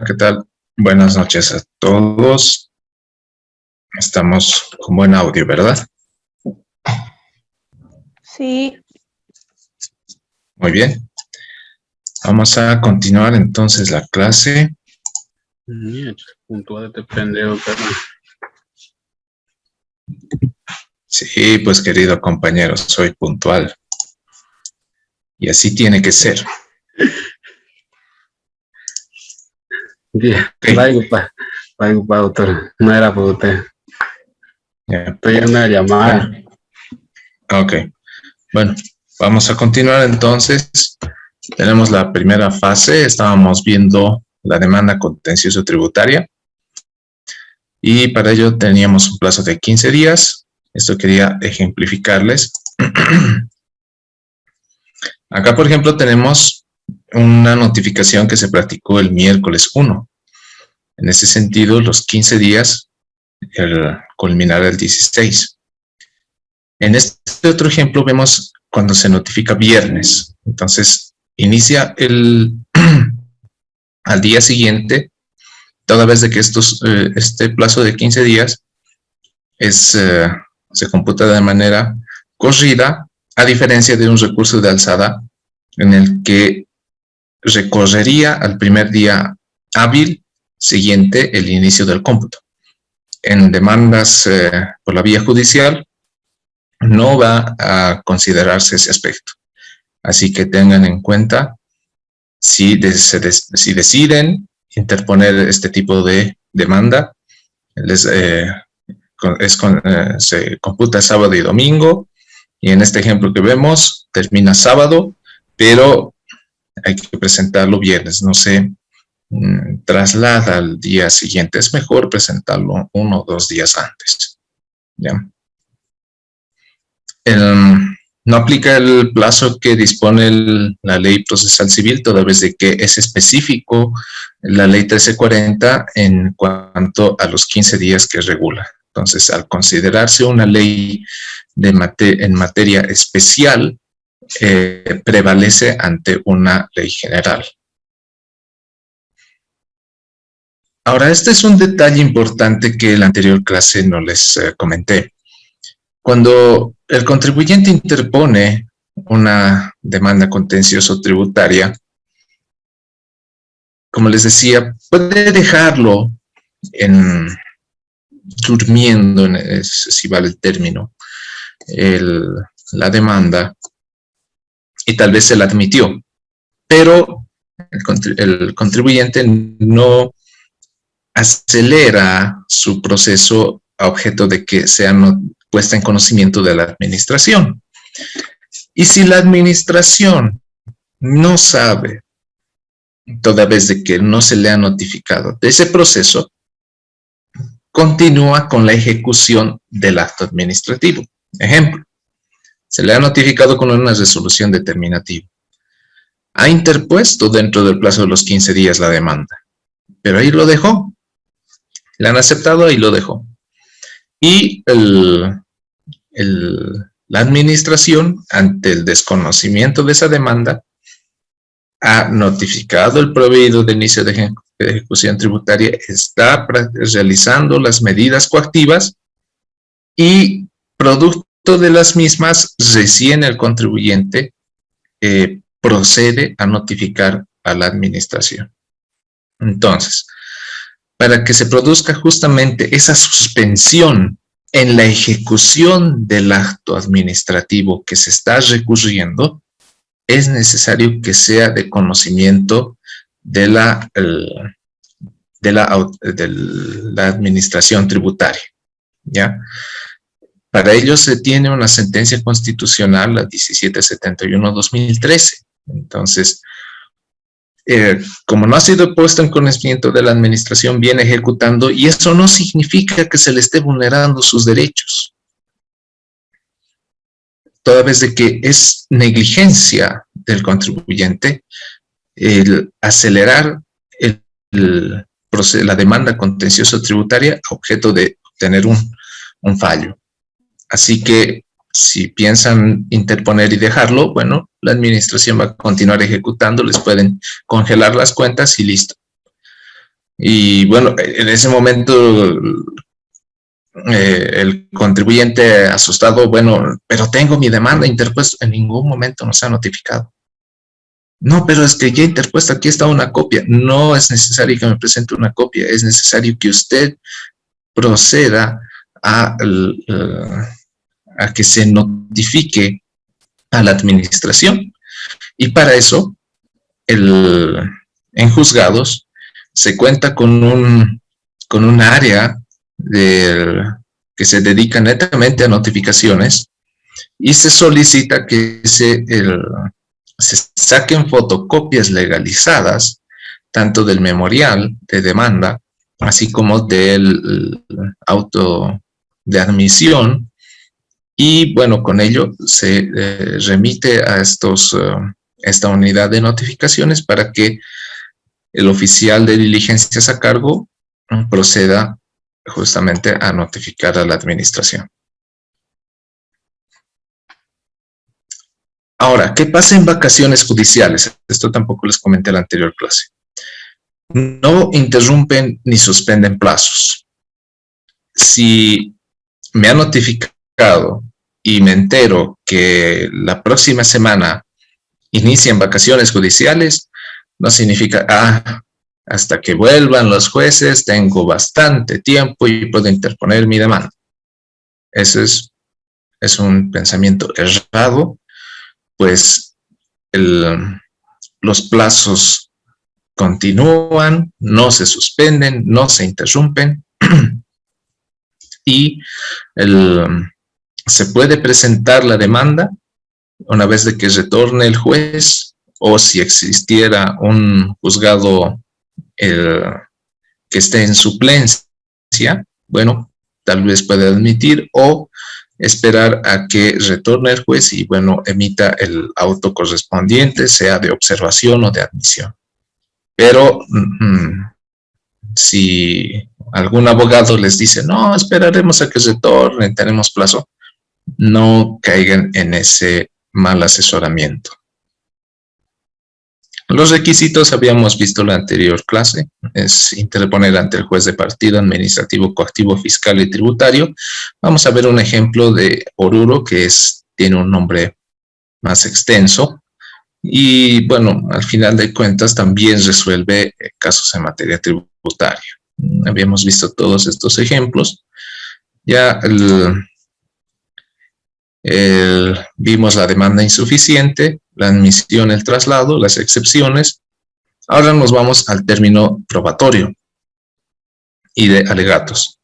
¿Qué tal? Buenas noches a todos. Estamos con buen audio, ¿verdad? Sí. Muy bien. Vamos a continuar entonces la clase. Puntual depende, perdón. Sí, pues querido compañero, soy puntual. Y así tiene que ser. Va, doctor. No era para usted. Ya. Estoy en una llamada. Ok. Bueno, vamos a continuar entonces. Tenemos la primera fase. Estábamos viendo la demanda contencioso tributaria. Y para ello teníamos un plazo de 15 días. Esto quería ejemplificarles. Acá, por ejemplo, tenemos una notificación que se practicó el miércoles 1. En ese sentido, los 15 días culminará el 16. En este otro ejemplo vemos cuando se notifica viernes. Entonces, inicia al día siguiente, toda vez de que este plazo de 15 días se computa de manera corrida, a diferencia de un recurso de alzada en el que recorrería al primer día hábil siguiente el inicio del cómputo. En demandas por la vía judicial no va a considerarse ese aspecto. Así que tengan en cuenta si deciden interponer este tipo de demanda, se computa sábado y domingo, y en este ejemplo que vemos termina sábado, pero hay que presentarlo viernes, no se traslada al día siguiente, es mejor presentarlo 1 o 2 días antes. ¿Ya? No aplica el plazo que dispone la ley procesal civil, toda vez de que es específico la ley 1340 en cuanto a los 15 días que regula. Entonces, al considerarse una ley en materia especial, prevalece ante una ley general. Ahora, este es un detalle importante que en la anterior clase no les comenté. Cuando el contribuyente interpone una demanda contencioso tributaria, como les decía, puede dejarlo durmiendo, si vale el término, la demanda, y tal vez se la admitió, pero el contribuyente no acelera su proceso a objeto de que sea puesta en conocimiento de la administración. Y si la administración no sabe, toda vez de que no se le ha notificado de ese proceso, continúa con la ejecución del acto administrativo. Ejemplo, se le ha notificado con una resolución determinativa. Ha interpuesto dentro del plazo de los 15 días la demanda, pero ahí lo dejó. La han aceptado y lo dejó. Y la administración, ante el desconocimiento de esa demanda, ha notificado el proveído de inicio de ejecución tributaria, está realizando las medidas coactivas y producto de las mismas, recién el contribuyente procede a notificar a la administración. Entonces, para que se produzca justamente esa suspensión en la ejecución del acto administrativo que se está recurriendo, es necesario que sea de conocimiento de la administración tributaria, ¿ya? Para ello se tiene una sentencia constitucional, la 1771-2013. Entonces, como no ha sido puesto en conocimiento de la administración, viene ejecutando, y eso no significa que se le esté vulnerando sus derechos. Toda vez de que es negligencia del contribuyente el acelerar la demanda contencioso tributaria a objeto de obtener un fallo. Así que si piensan interponer y dejarlo, bueno, la administración va a continuar ejecutando, les pueden congelar las cuentas y listo. Y bueno, en ese momento el contribuyente asustado, bueno, pero tengo mi demanda interpuesta, en ningún momento nos ha notificado. No, pero es que ya interpuesta, aquí está una copia. No es necesario que me presente una copia, es necesario que usted proceda a que se notifique a la administración. Y para eso, en juzgados, se cuenta con un área que se dedica netamente a notificaciones y se solicita que se saquen fotocopias legalizadas tanto del memorial de demanda así como del auto de admisión, y bueno, con ello se remite a esta unidad de notificaciones para que el oficial de diligencias a cargo proceda justamente a notificar a la administración. Ahora, ¿qué pasa en vacaciones judiciales? Esto tampoco les comenté en la anterior clase. No interrumpen ni suspenden plazos. Si me han notificado y me entero que la próxima semana inician vacaciones judiciales, no significa, hasta que vuelvan los jueces tengo bastante tiempo y puedo interponer mi demanda. Eso es un pensamiento errado, pues los plazos continúan, no se suspenden, no se interrumpen y se puede presentar la demanda una vez de que retorne el juez, o si existiera un juzgado que esté en suplencia, bueno, tal vez puede admitir o esperar a que retorne el juez y bueno, emita el auto correspondiente, sea de observación o de admisión. Pero si algún abogado les dice, no, esperaremos a que retorne, tenemos plazo, no caigan en ese mal asesoramiento. Los requisitos habíamos visto en la anterior clase, es interponer ante el juez de partido administrativo, coactivo, fiscal y tributario. Vamos a ver un ejemplo de Oruro que tiene un nombre más extenso. Y bueno, al final de cuentas también resuelve casos en materia tributaria. Habíamos visto todos estos ejemplos. Ya vimos la demanda insuficiente, la admisión, el traslado, las excepciones. Ahora nos vamos al término probatorio y de alegatos.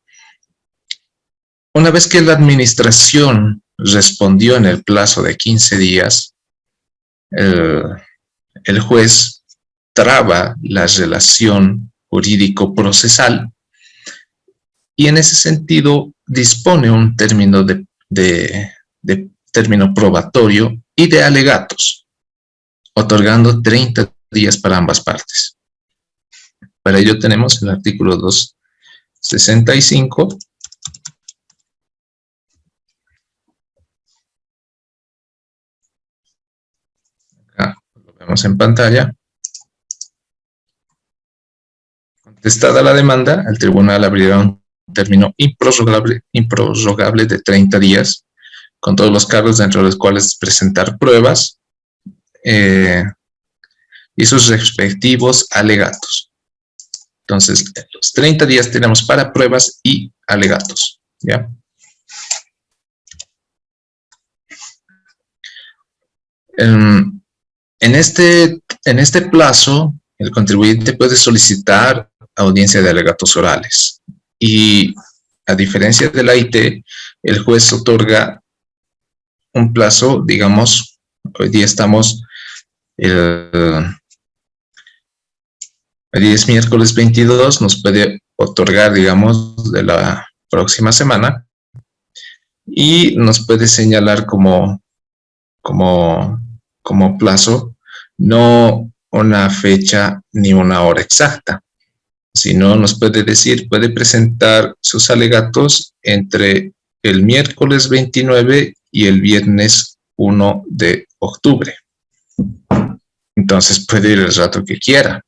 Una vez que la administración respondió en el plazo de 15 días, el juez traba la relación jurídico-procesal y en ese sentido dispone un término de término probatorio y de alegatos, otorgando 30 días para ambas partes. Para ello tenemos el artículo 265. Acá lo vemos en pantalla. Contestada la demanda, el tribunal abrirá un término improrrogable de 30 días con todos los cargos, dentro de los cuales presentar pruebas y sus respectivos alegatos. Entonces, los 30 días tenemos para pruebas y alegatos, ¿ya? En este plazo, el contribuyente puede solicitar audiencia de alegatos orales y, a diferencia de la IT, el juez otorga un plazo, digamos, hoy día estamos, hoy día es miércoles 22, nos puede otorgar, digamos, de la próxima semana y nos puede señalar como plazo no una fecha ni una hora exacta, sino nos puede decir, puede presentar sus alegatos entre el miércoles 29 y el viernes 1 de octubre. Entonces puede ir el rato que quiera.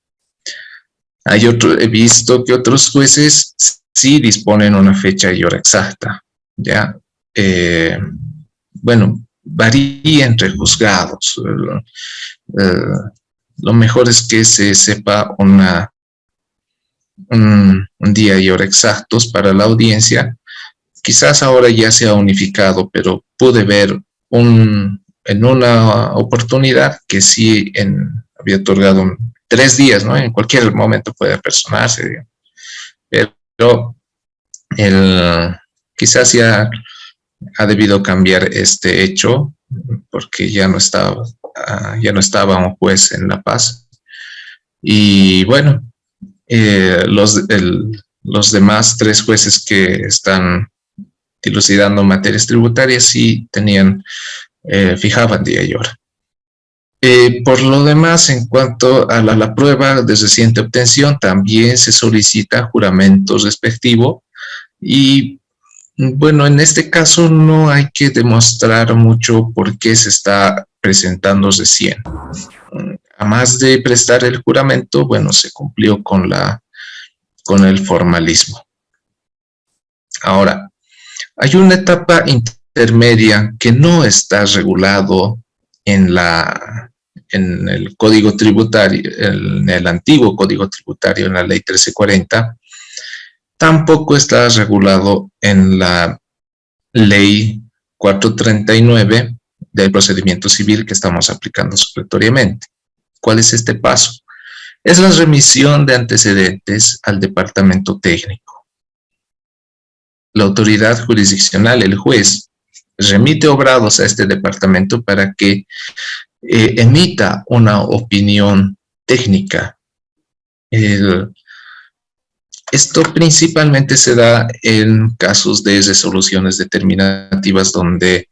He visto que otros jueces sí disponen una fecha y hora exacta, ¿ya? Bueno, varía entre juzgados. Lo mejor es que se sepa un día y hora exactos para la audiencia. Quizás ahora ya se ha unificado, pero pude ver en una oportunidad que sí había otorgado 3 días, ¿no? En cualquier momento puede personarse, digamos. Pero quizás ya ha debido cambiar este hecho porque ya no estaba un juez en La Paz. Y bueno, los demás 3 jueces que están dilucidando materias tributarias sí fijaban día y hora. Por lo demás, en cuanto a la prueba de reciente obtención, también se solicita juramento respectivo y bueno, en este caso no hay que demostrar mucho por qué se está presentando recién. Además de prestar el juramento, bueno, se cumplió con el formalismo. Ahora, hay una etapa intermedia que no está regulado en el Código Tributario, en el antiguo Código Tributario, en la Ley 1340, tampoco está regulado en la Ley 439 del procedimiento civil que estamos aplicando supletoriamente. ¿Cuál es este paso? Es la remisión de antecedentes al departamento técnico. La autoridad jurisdiccional, el juez, remite obrados a este departamento para que emita una opinión técnica. Esto principalmente se da en casos de resoluciones determinativas donde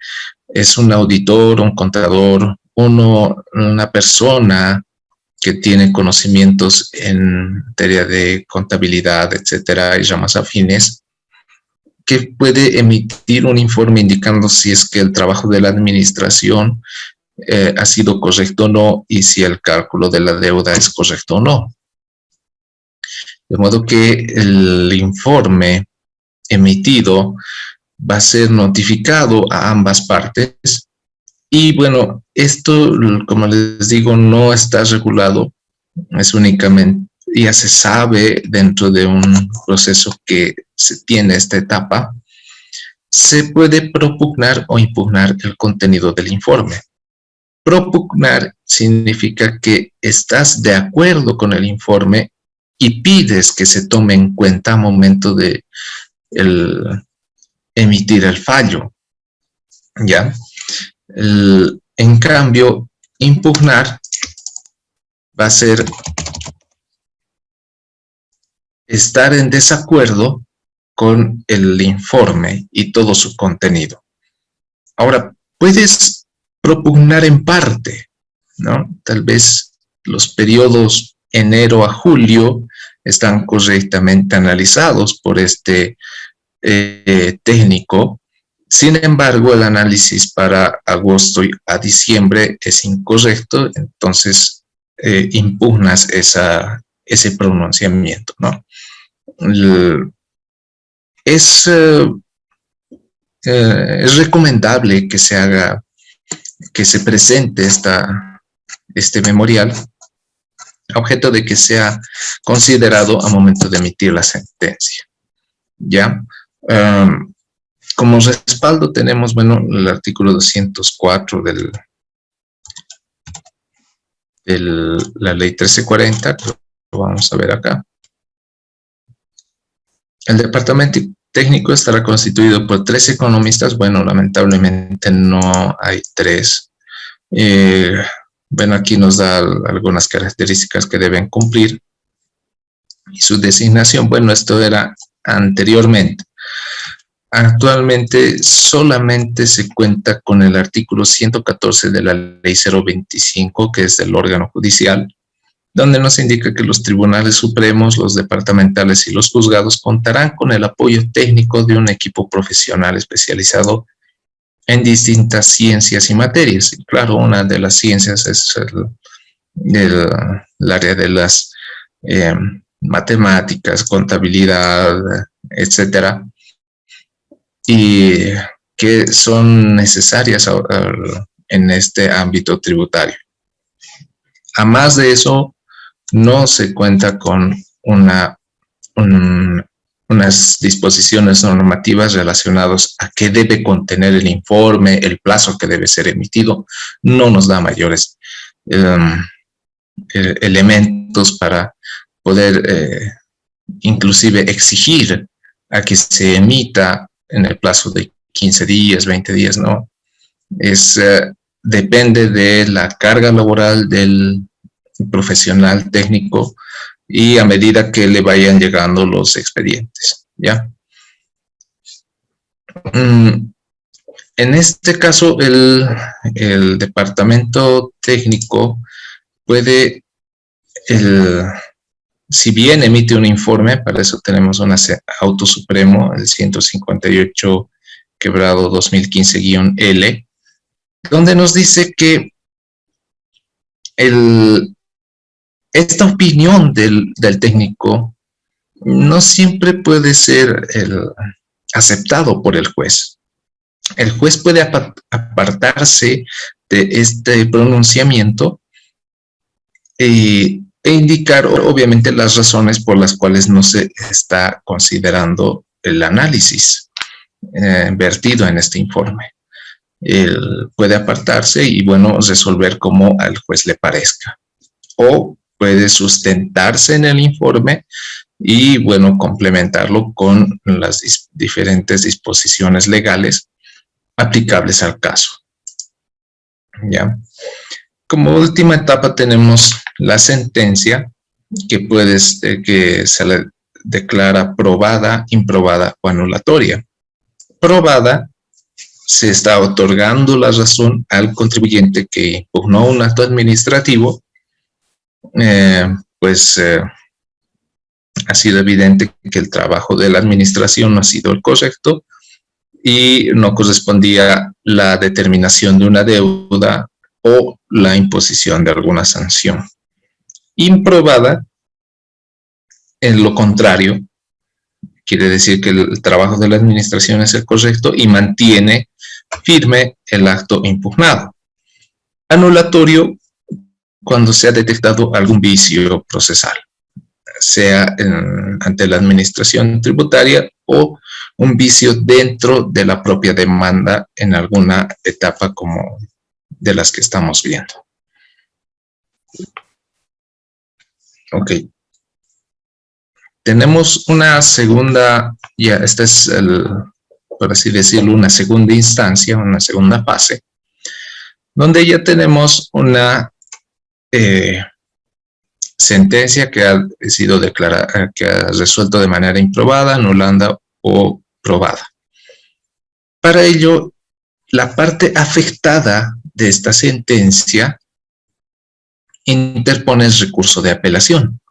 es un auditor, un contador, una persona que tiene conocimientos en materia de contabilidad, etcétera, y ramas afines, que puede emitir un informe indicando si es que el trabajo de la administración ha sido correcto o no y si el cálculo de la deuda es correcto o no. De modo que el informe emitido va a ser notificado a ambas partes y bueno, esto, como les digo, no está regulado, es únicamente, ya se sabe dentro de un proceso que se tiene esta etapa, se puede propugnar o impugnar el contenido del informe. Propugnar significa que estás de acuerdo con el informe y pides que se tome en cuenta a momento de emitir el fallo, ¿ya? En cambio, impugnar va a ser estar en desacuerdo con el informe y todo su contenido. Ahora, puedes propugnar en parte, ¿no? Tal vez los periodos enero a julio están correctamente analizados por este técnico. Sin embargo, el análisis para agosto a diciembre es incorrecto, entonces impugnas ese pronunciamiento, ¿no? Es recomendable que se presente este memorial a objeto de que sea considerado a momento de emitir la sentencia, ¿ya? Como respaldo tenemos, bueno, el artículo 204 de la ley 1340, lo vamos a ver acá. El departamento técnico estará constituido por 3 economistas. Bueno, lamentablemente no hay 3. Bueno, aquí nos da algunas características que deben cumplir. Y su designación, bueno, esto era anteriormente. Actualmente solamente se cuenta con el artículo 114 de la ley 025, que es del órgano judicial, donde nos indica que los tribunales supremos, los departamentales y los juzgados contarán con el apoyo técnico de un equipo profesional especializado en distintas ciencias y materias. Y claro, una de las ciencias es el área de matemáticas, contabilidad, etcétera, y que son necesarias en este ámbito tributario. A más de eso, no se cuenta con unas disposiciones normativas relacionadas a qué debe contener el informe, el plazo que debe ser emitido. No nos da mayores elementos para poder inclusive exigir a que se emita en el plazo de 15 días, 20 días, ¿no? Depende de la carga laboral del profesional técnico y a medida que le vayan llegando los expedientes, ¿ya? En este caso, el departamento técnico puede, si bien emite un informe, para eso tenemos un auto supremo, el 158/2015-L, donde nos dice que esta opinión del técnico no siempre puede ser aceptado por el juez. El juez puede apartarse de este pronunciamiento e indicar obviamente las razones por las cuales no se está considerando el análisis vertido en este informe. Él puede apartarse y, bueno, resolver como al juez le parezca. O puede sustentarse en el informe y, bueno, complementarlo con las diferentes disposiciones legales aplicables al caso. ¿Ya? Como última etapa tenemos la sentencia, que se le declara probada, improbada o anulatoria. Probada, se está otorgando la razón al contribuyente que impugnó un acto administrativo, ha sido evidente que el trabajo de la administración no ha sido el correcto y no correspondía la determinación de una deuda o la imposición de alguna sanción. Improbada, en lo contrario, quiere decir que el trabajo de la administración es el correcto y mantiene firme el acto impugnado. Anulatorio, cuando se ha detectado algún vicio procesal, sea ante la administración tributaria o un vicio dentro de la propia demanda en alguna etapa como de las que estamos viendo. Ok. Tenemos una segunda, ya esta es, por así decirlo, una segunda instancia, una segunda fase, donde ya tenemos una sentencia que ha sido declarada, que ha resuelto de manera improbada, anulada o probada. Para ello, la parte afectada de esta sentencia interpone el recurso de apelación.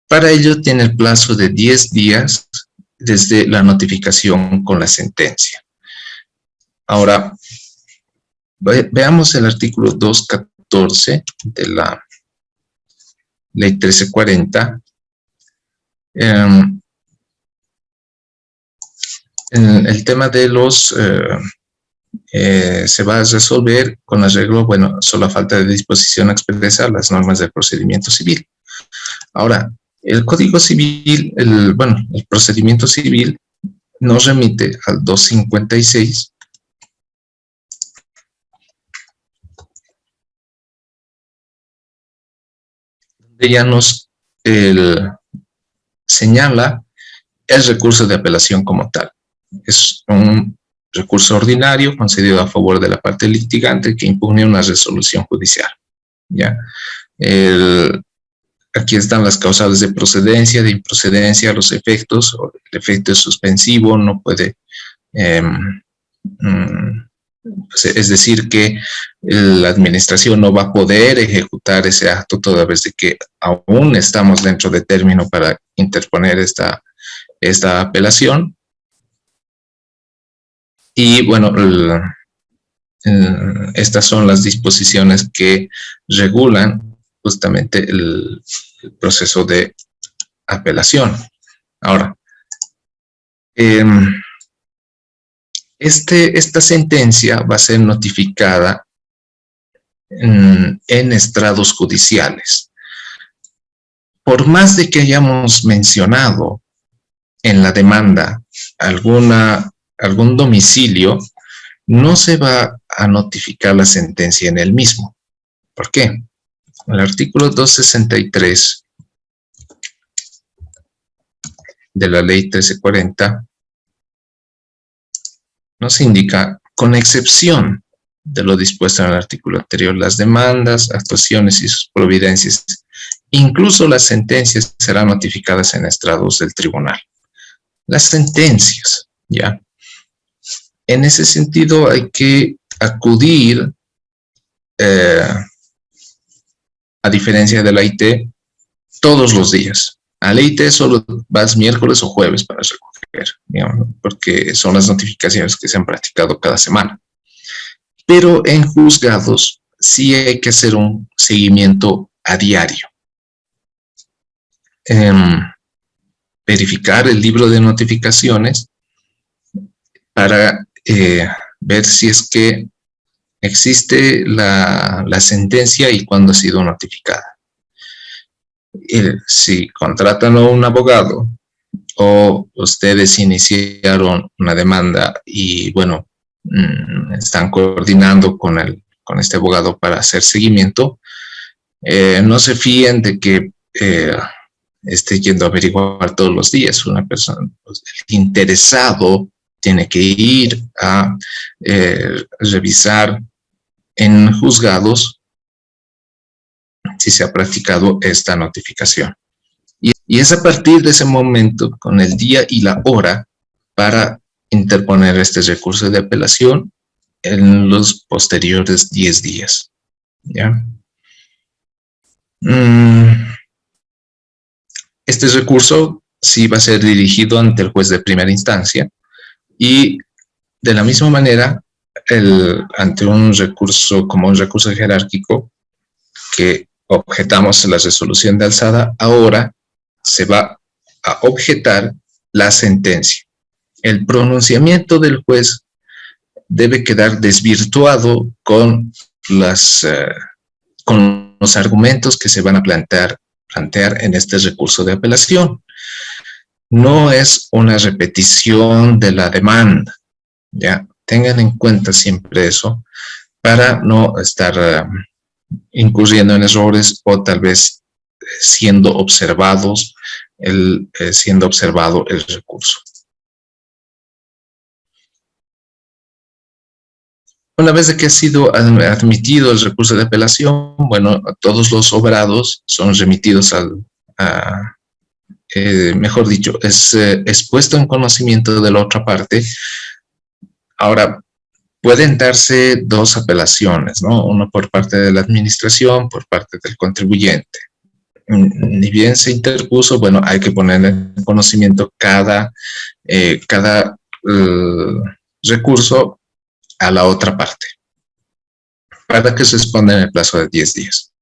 Para ello tiene el plazo de 10 días desde la notificación con la sentencia. Ahora, veamos el artículo 214 de la Ley 1340. El tema de los se va a resolver con arreglo, bueno, solo a falta de disposición expresa a las normas del procedimiento civil. Ahora, el Código Civil, el procedimiento civil nos remite al 256, donde ya nos señala el recurso de apelación como tal. Es un recurso ordinario concedido a favor de la parte litigante que impugne una resolución judicial. ¿Ya? Aquí están las causales de procedencia, de improcedencia, los efectos. El efecto es suspensivo, no puede, es decir, que la administración no va a poder ejecutar ese acto toda vez de que aún estamos dentro de término para interponer esta apelación. Y bueno, estas son las disposiciones que regulan justamente el proceso de apelación. Ahora, esta sentencia va a ser notificada en estrados judiciales. Por más de que hayamos mencionado en la demanda algún domicilio, no se va a notificar la sentencia en el mismo. ¿Por qué? El artículo 263 de la ley 1340 nos indica, con excepción de lo dispuesto en el artículo anterior, las demandas, actuaciones y sus providencias, incluso las sentencias, serán notificadas en estrados del tribunal. Las sentencias, ¿ya? En ese sentido hay que acudir, a diferencia de la IT, todos los días. A la IT solo vas miércoles o jueves para recoger, digamos, porque son las notificaciones que se han practicado cada semana. Pero en juzgados sí hay que hacer un seguimiento a diario. Verificar el libro de notificaciones para ver si es que existe la sentencia y cuándo ha sido notificada. Si contratan a un abogado o ustedes iniciaron una demanda y, bueno, están coordinando con este abogado para hacer seguimiento, no se fíen de que esté yendo a averiguar todos los días. Una persona, el interesado, tiene que ir a revisar en juzgados si se ha practicado esta notificación. Y es a partir de ese momento, con el día y la hora, para interponer este recurso de apelación en los posteriores 10 días. ¿Ya? Este recurso sí va a ser dirigido ante el juez de primera instancia y de la misma manera, ante un recurso como un recurso jerárquico que objetamos la resolución de alzada, ahora se va a objetar la sentencia. El pronunciamiento del juez debe quedar desvirtuado con los argumentos que se van a plantear en este recurso de apelación. No es una repetición de la demanda, ¿ya? Tengan en cuenta siempre eso para no estar incurriendo en errores o tal vez siendo observado el recurso. Una vez de que ha sido admitido el recurso de apelación, bueno, todos los obrados son remitidos mejor dicho, es puesto en conocimiento de la otra parte. Ahora, pueden darse dos apelaciones, ¿no? Uno por parte de la administración, por parte del contribuyente. Ni bien se interpuso, bueno, hay que poner en conocimiento cada recurso a la otra parte para que se responda en el plazo de 10 días.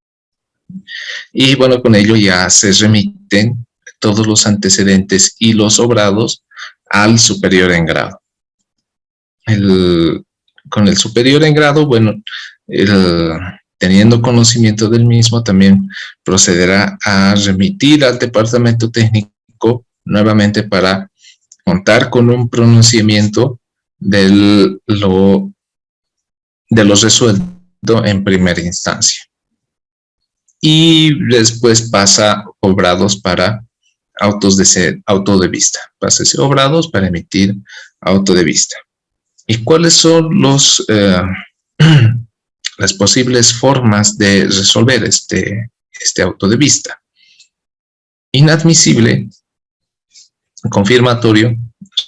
Y bueno, con ello ya se remiten todos los antecedentes y los obrados al superior en grado. Con el superior en grado, bueno, teniendo conocimiento del mismo, también procederá a remitir al departamento técnico nuevamente para contar con un pronunciamiento de lo resuelto en primera instancia. Y después pasa obrados para auto de vista. Pasa ese obrados para emitir auto de vista. ¿Y cuáles son las posibles formas de resolver este auto de vista? Inadmisible, confirmatorio,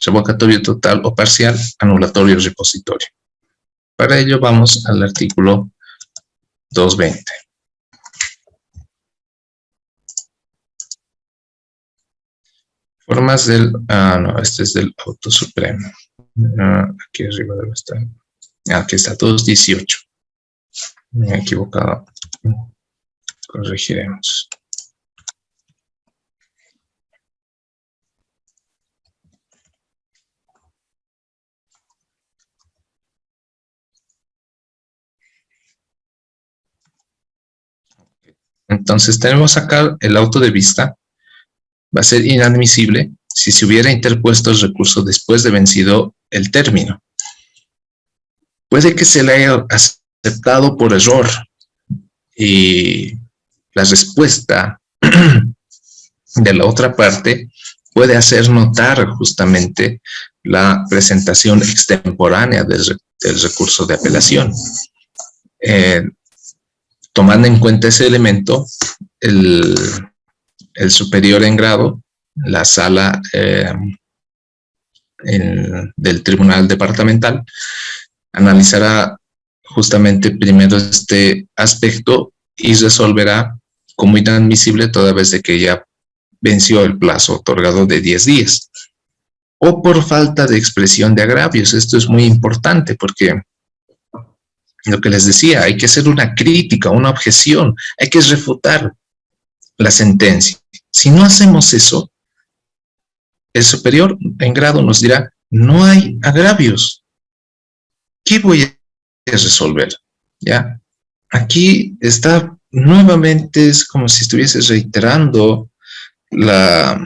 revocatorio total o parcial, anulatorio repositorio. Para ello vamos al artículo 220. Formas del... no, este es del auto supremo. Aquí arriba debe estar. Aquí está, 218. Me he equivocado. Corregiremos. Entonces tenemos acá el auto de vista. Va a ser inadmisible si se hubiera interpuesto el recurso después de vencido el término. Puede que se le haya aceptado por error y la respuesta de la otra parte puede hacer notar justamente la presentación extemporánea del recurso de apelación. Tomando en cuenta ese elemento, el superior en grado, la sala del tribunal departamental, analizará justamente primero este aspecto y resolverá como inadmisible toda vez de que ya venció el plazo otorgado de 10 días. O por falta de expresión de agravios. Esto es muy importante porque lo que les decía, hay que hacer una crítica, una objeción, hay que refutar la sentencia. Si no hacemos eso, el superior en grado nos dirá, no hay agravios. ¿Qué voy a resolver? ¿Ya? Aquí está nuevamente, es como si estuviese reiterando la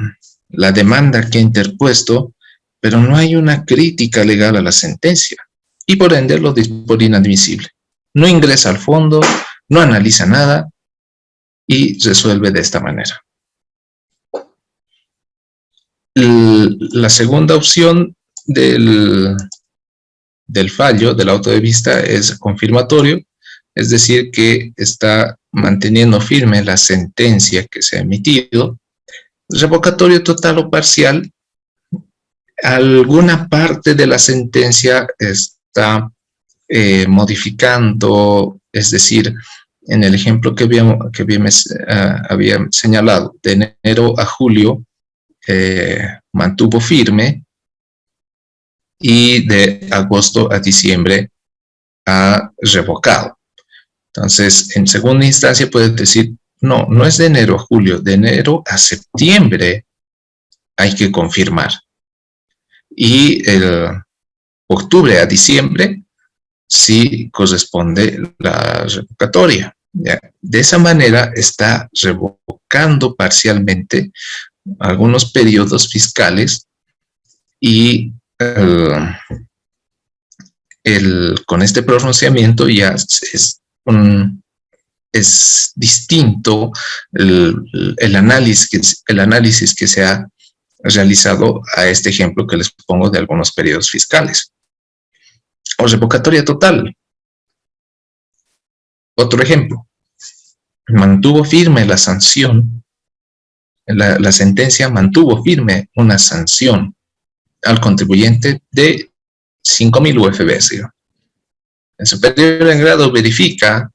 demanda que ha interpuesto, pero no hay una crítica legal a la sentencia y por ende lo dice por inadmisible. No ingresa al fondo, no analiza nada y resuelve de esta manera. La segunda opción del fallo, del auto de vista, es confirmatorio, es decir, que está manteniendo firme la sentencia que se ha emitido. Revocatorio total o parcial, alguna parte de la sentencia está modificando, es decir, en el ejemplo que había señalado, de enero a julio mantuvo firme y de agosto a diciembre ha revocado. Entonces, en segunda instancia puedes decir, no, no es de enero a julio, de enero a septiembre hay que confirmar. Y el octubre a diciembre sí corresponde la revocatoria. ¿Ya? De esa manera está revocando parcialmente algunos periodos fiscales y con este pronunciamiento ya es distinto el análisis que se ha realizado a este ejemplo que les pongo de algunos periodos fiscales. O revocatoria total. Otro ejemplo. Mantuvo firme la sanción, la sentencia mantuvo firme una sanción al contribuyente de 5.000 UFBs. El superior en grado verifica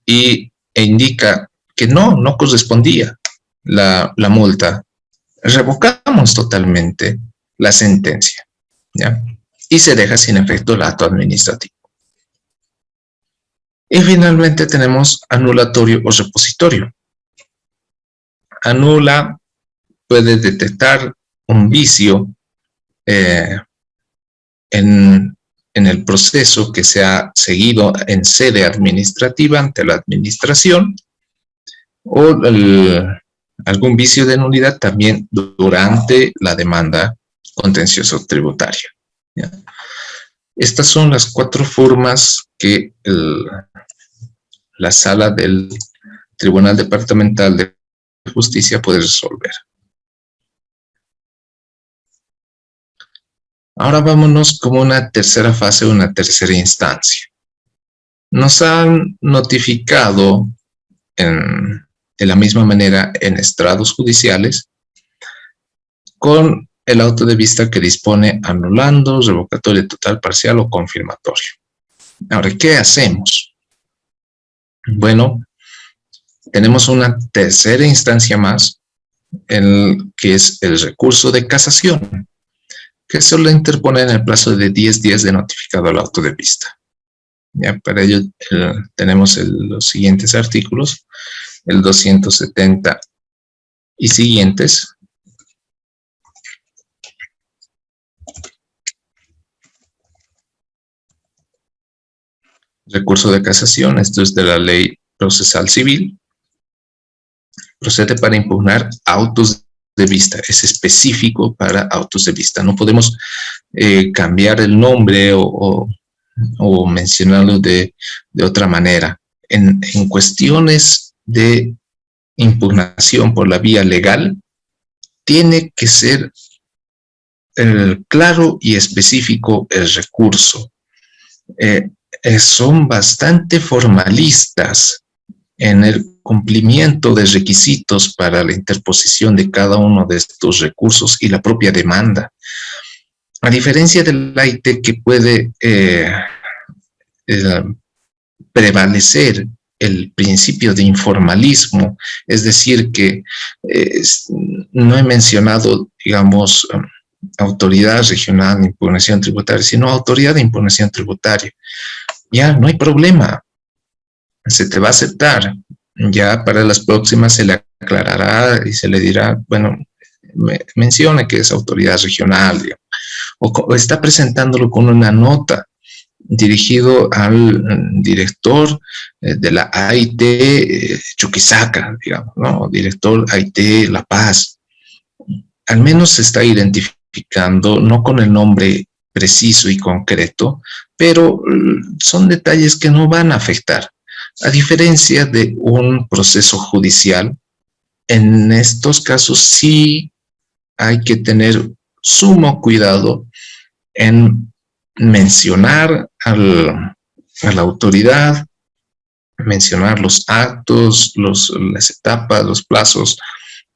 e indica que no correspondía la multa. Revocamos totalmente la sentencia, ¿ya? Y se deja sin efecto el acto administrativo. Y finalmente tenemos anulatorio o repositorio. Anula, puede detectar un vicio en el proceso que se ha seguido en sede administrativa ante la administración o algún vicio de nulidad también durante la demanda contencioso tributaria. ¿Ya? Estas son las 4 formas que la sala del Tribunal Departamental de Justicia puede resolver. Ahora vámonos como una tercera fase, una tercera instancia. Nos han notificado de la misma manera en estrados judiciales con el auto de vista que dispone anulando, revocatorio total, parcial o confirmatorio. Ahora, ¿qué hacemos? Bueno, tenemos una tercera instancia más, que es el recurso de casación, que se lo interpone en el plazo de 10 días de notificado al auto de vista. Ya, para ello tenemos los siguientes artículos, el 270 y siguientes. Recurso de casación, esto es de la Ley Procesal Civil. procede para impugnar autos de vista, es específico para autos de vista. No podemos cambiar el nombre o mencionarlo de otra manera. En cuestiones de impugnación por la vía legal, tiene que ser claro y específico el recurso. Son bastante formalistas en el cumplimiento de requisitos para la interposición de cada uno de estos recursos y la propia demanda. A diferencia del AIT, que puede prevalecer el principio de informalismo, es decir, que no he mencionado, digamos, autoridad regional de impugnación tributaria, sino autoridad de impugnación tributaria. Ya no hay problema, se te va a aceptar. Ya para las próximas se le aclarará y se le dirá, bueno, mencione que es autoridad regional, digamos, o está presentándolo con una nota dirigido al director de la AIT Chuquisaca, digamos, ¿no? Director AIT La Paz. Al menos se está identificando, no con el nombre preciso y concreto, pero son detalles que no van a afectar. A diferencia de un proceso judicial, en estos casos sí hay que tener sumo cuidado en mencionar a la autoridad, mencionar los actos, las etapas, los plazos,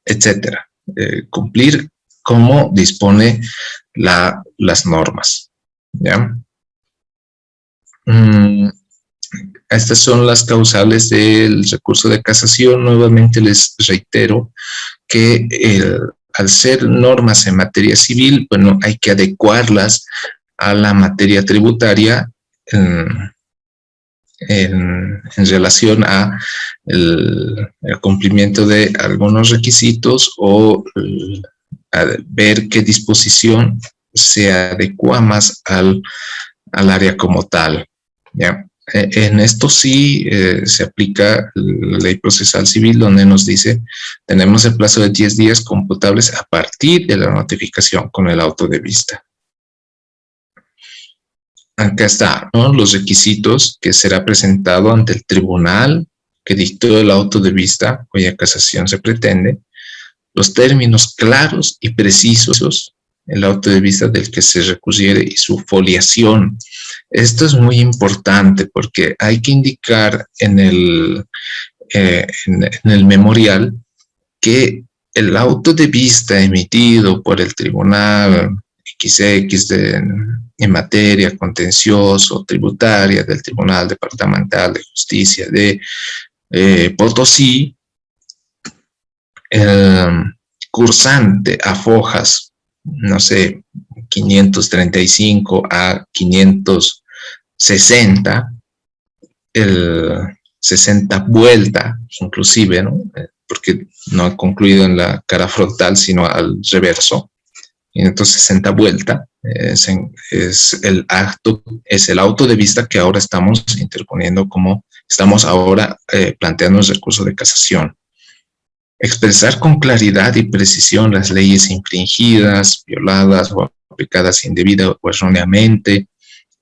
etcétera. Cumplir como dispone las normas. ¿Ya? Estas son las causales del recurso de casación. Nuevamente les reitero que al ser normas en materia civil, bueno, hay que adecuarlas a la materia tributaria en relación a el cumplimiento de algunos requisitos o a ver qué disposición se adecua más al área como tal. ¿Ya? En esto sí se aplica la ley procesal civil, donde nos dice tenemos el plazo de 10 días computables a partir de la notificación con el auto de vista. Acá está, ¿no? Los requisitos que será presentado ante el tribunal que dictó el auto de vista, cuya casación se pretende, los términos claros y precisos, el auto de vista del que se recurriere y su foliación. Esto es muy importante porque hay que indicar en el memorial que el auto de vista emitido por el tribunal XX en materia contencioso tributaria del Tribunal Departamental de Justicia de Potosí, cursante a fojas, no sé, 535 a 560, el 60 vuelta inclusive, ¿no? Porque no ha concluido en la cara frontal, sino al reverso. 560 vuelta es el auto de vista que ahora estamos interponiendo, como estamos ahora planteando el recurso de casación. Expresar con claridad y precisión las leyes infringidas, violadas o aplicadas indebida o erróneamente.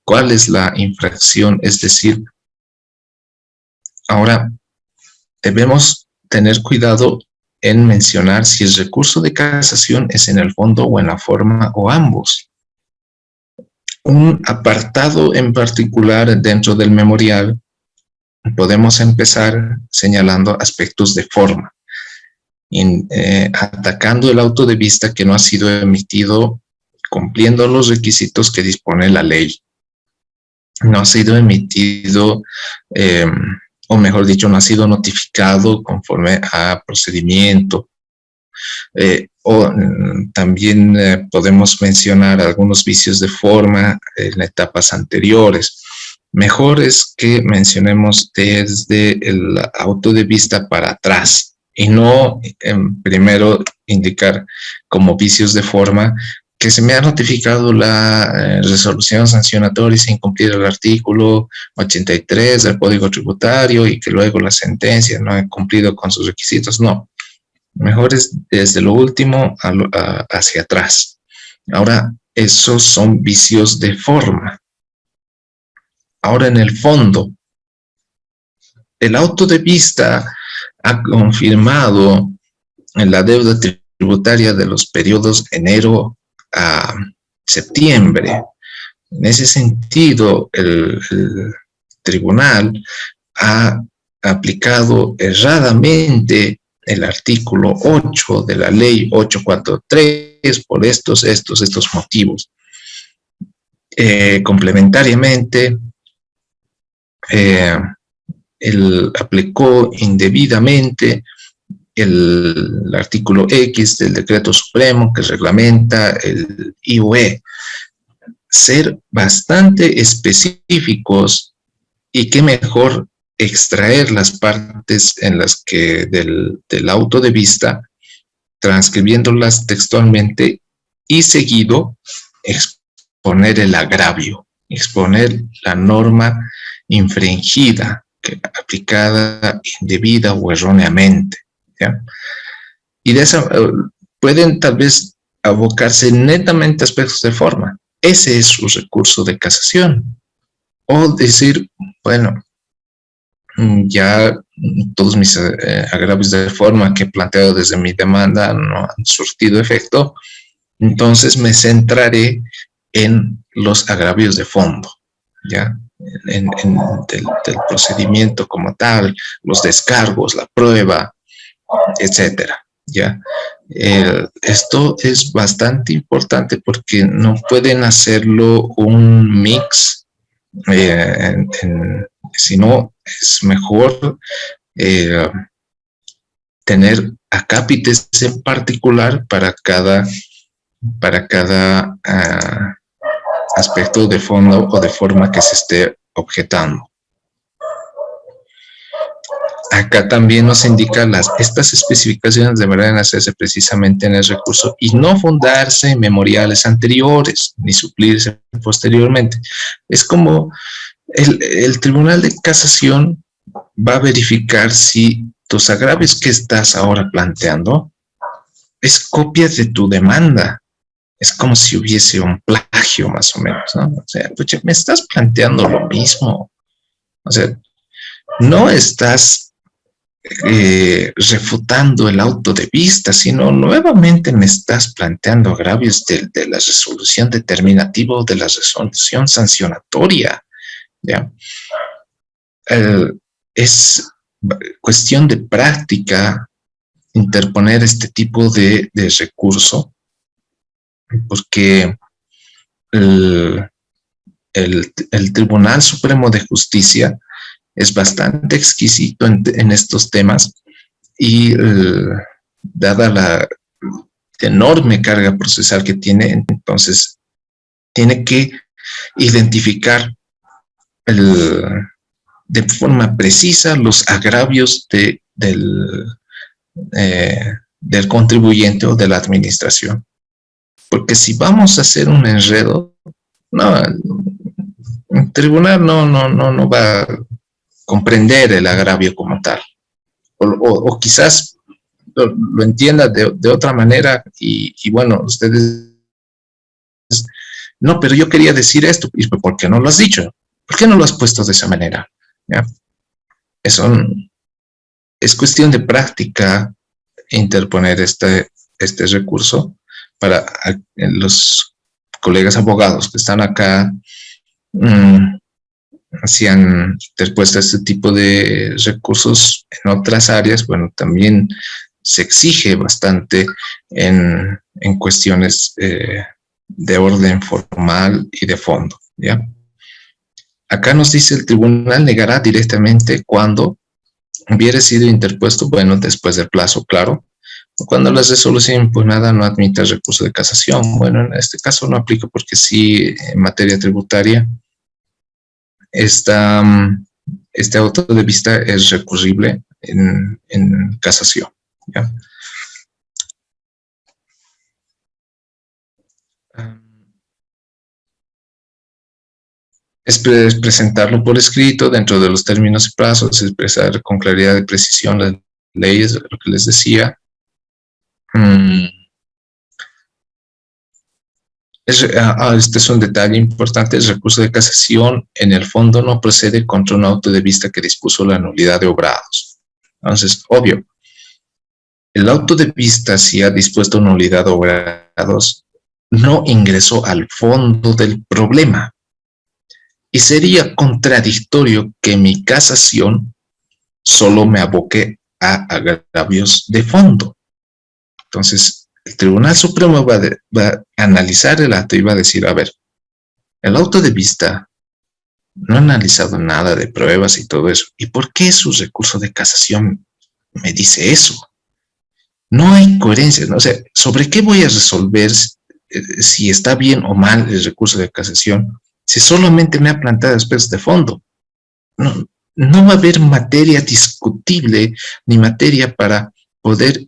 ¿Cuál es la infracción? Es decir, ahora debemos tener cuidado en mencionar si el recurso de casación es en el fondo o en la forma o ambos. Un apartado en particular dentro del memorial podemos empezar señalando aspectos de forma, atacando el auto de vista que no ha sido emitido cumpliendo los requisitos que dispone la ley. No ha sido emitido, o mejor dicho, no ha sido notificado conforme a procedimiento. También podemos mencionar algunos vicios de forma en etapas anteriores. Mejor es que mencionemos desde el auto de vista para atrás y no primero indicar como vicios de forma que se me ha notificado la resolución sancionatoria sin cumplir el artículo 83 del Código Tributario y que luego la sentencia no ha cumplido con sus requisitos. No, Mejor es desde lo último hacia atrás. Ahora, esos son vicios de forma. Ahora, en el fondo, el auto de vista ha confirmado en la deuda tributaria de los periodos enero a septiembre. En ese sentido, el tribunal ha aplicado erradamente el artículo 8 de la ley 843 por estos motivos. Complementariamente, él aplicó indebidamente el artículo X del decreto supremo que reglamenta el IUE. Ser bastante específicos y qué mejor extraer las partes en las que del auto de vista, transcribiéndolas textualmente y seguido exponer el agravio, exponer la norma infringida, aplicada indebida o erróneamente, ¿ya? Y de esa pueden tal vez abocarse netamente a aspectos de forma. Ese es su recurso de casación. O decir, bueno, ya todos mis agravios de forma que he planteado desde mi demanda no han surtido efecto, entonces me centraré en los agravios de fondo, ¿ya? Del procedimiento como tal, los descargos, la prueba, etcétera, ¿ya? Esto es bastante importante porque no pueden hacerlo un mix, sino es mejor tener acápites en particular para cada aspecto de fondo o de forma que se esté objetando. Acá también nos indica estas especificaciones deberán hacerse precisamente en el recurso y no fundarse en memoriales anteriores ni suplirse posteriormente. Es como el Tribunal de Casación va a verificar si tus agravios que estás ahora planteando es copia de tu demanda. Es como si hubiese un plagio más o menos, ¿no? O sea, pucha, me estás planteando lo mismo. O sea, no estás refutando el auto de vista, sino nuevamente me estás planteando agravios de la resolución determinativa o de la resolución sancionatoria, ¿ya? Es cuestión de práctica interponer este tipo de recurso, porque el Tribunal Supremo de Justicia es bastante exquisito en estos temas y dada la enorme carga procesal que tiene, entonces tiene que identificar de forma precisa los agravios del contribuyente o de la administración. Porque si vamos a hacer un enredo, no, el tribunal no va a comprender el agravio como tal. O quizás lo entienda de otra manera y bueno, ustedes, no, pero yo quería decir esto, ¿y por qué no lo has dicho? ¿Por qué no lo has puesto de esa manera? ¿Ya? Eso es cuestión de práctica interponer este recurso para los colegas abogados que están acá, si han interpuesto este tipo de recursos en otras áreas, bueno, también se exige bastante en cuestiones de orden formal y de fondo, ¿ya? Acá nos dice el tribunal negará directamente cuando hubiera sido interpuesto, bueno, después del plazo, claro, cuando la resolución impugnada no admite recurso de casación. Bueno, en este caso no aplica porque sí, en materia tributaria, este auto de vista es recurrible en casación, ¿ya? Es presentarlo por escrito dentro de los términos y plazos, expresar con claridad y precisión las leyes, lo que les decía, Mm, este es un detalle importante. El recurso de casación en el fondo no procede contra un auto de vista que dispuso la nulidad de obrados. Entonces, obvio, el auto de vista, si ha dispuesto nulidad de obrados, no ingresó al fondo del problema. Y sería contradictorio que mi casación solo me aboque a agravios de fondo. Entonces, el Tribunal Supremo va a analizar el acto y va a decir, a ver, el auto de vista no ha analizado nada de pruebas y todo eso. ¿Y por qué su recurso de casación me dice eso? No hay coherencia, ¿no? O sea, ¿sobre qué voy a resolver si está bien o mal el recurso de casación si solamente me ha planteado aspectos de fondo? No, no va a haber materia discutible ni materia para poder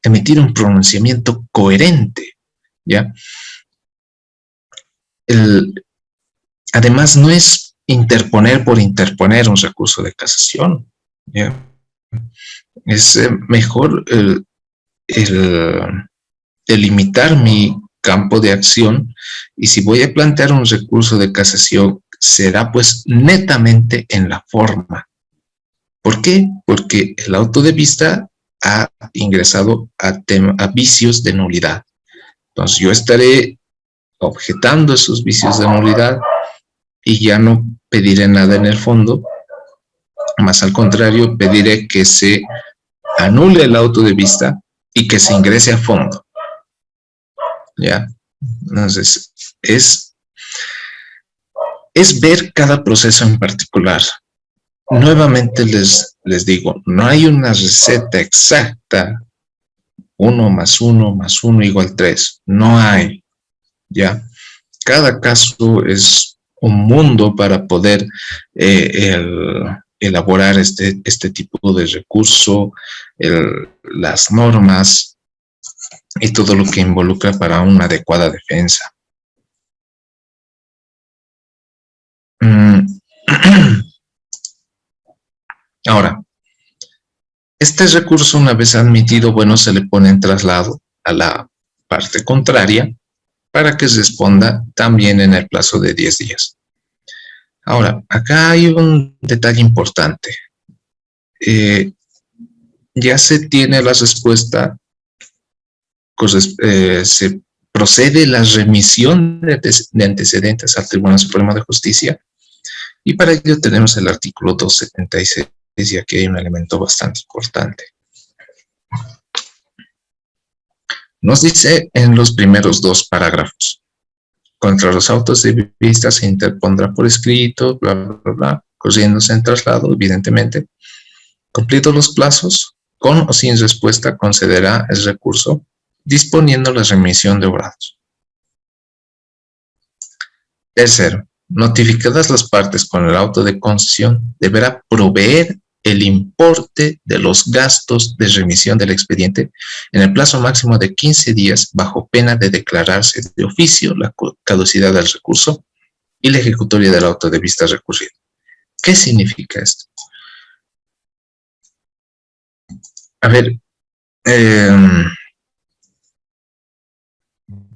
emitir un pronunciamiento coherente, ¿ya? El, además, no es interponer por interponer un recurso de casación, ¿ya? Es mejor delimitar mi campo de acción y si voy a plantear un recurso de casación será pues netamente en la forma. ¿Por qué? Porque el auto de vista ha ingresado a vicios de nulidad. Entonces yo estaré objetando esos vicios de nulidad y ya no pediré nada en el fondo, más al contrario, pediré que se anule el auto de vista y que se ingrese a fondo. ¿Ya? Entonces, es ver cada proceso en particular. Nuevamente les digo, no hay una receta exacta, 1 más 1 más 1 igual 3. No hay, ¿ya? Cada caso es un mundo para poder elaborar este tipo de recurso, las normas y todo lo que involucra para una adecuada defensa. Ahora, este recurso, una vez admitido, bueno, se le pone en traslado a la parte contraria para que responda también en el plazo de 10 días. Ahora, acá hay un detalle importante. Ya se tiene la respuesta, se procede la remisión de antecedentes al Tribunal Supremo de Justicia y para ello tenemos el artículo 276 y aquí hay un elemento bastante importante. Nos dice en los primeros 2 parágrafos, contra los autos de vista se interpondrá por escrito, bla, bla, bla, bla, corriéndose en traslado, evidentemente. Cumplidos los plazos, con o sin respuesta, concederá el recurso, disponiendo la remisión de obrados. Tercero, notificadas las partes con el auto de concesión, deberá proveer el importe de los gastos de remisión del expediente en el plazo máximo de 15 días bajo pena de declararse de oficio la caducidad del recurso y la ejecutoria del auto de vista recurrido. ¿Qué significa esto? A ver,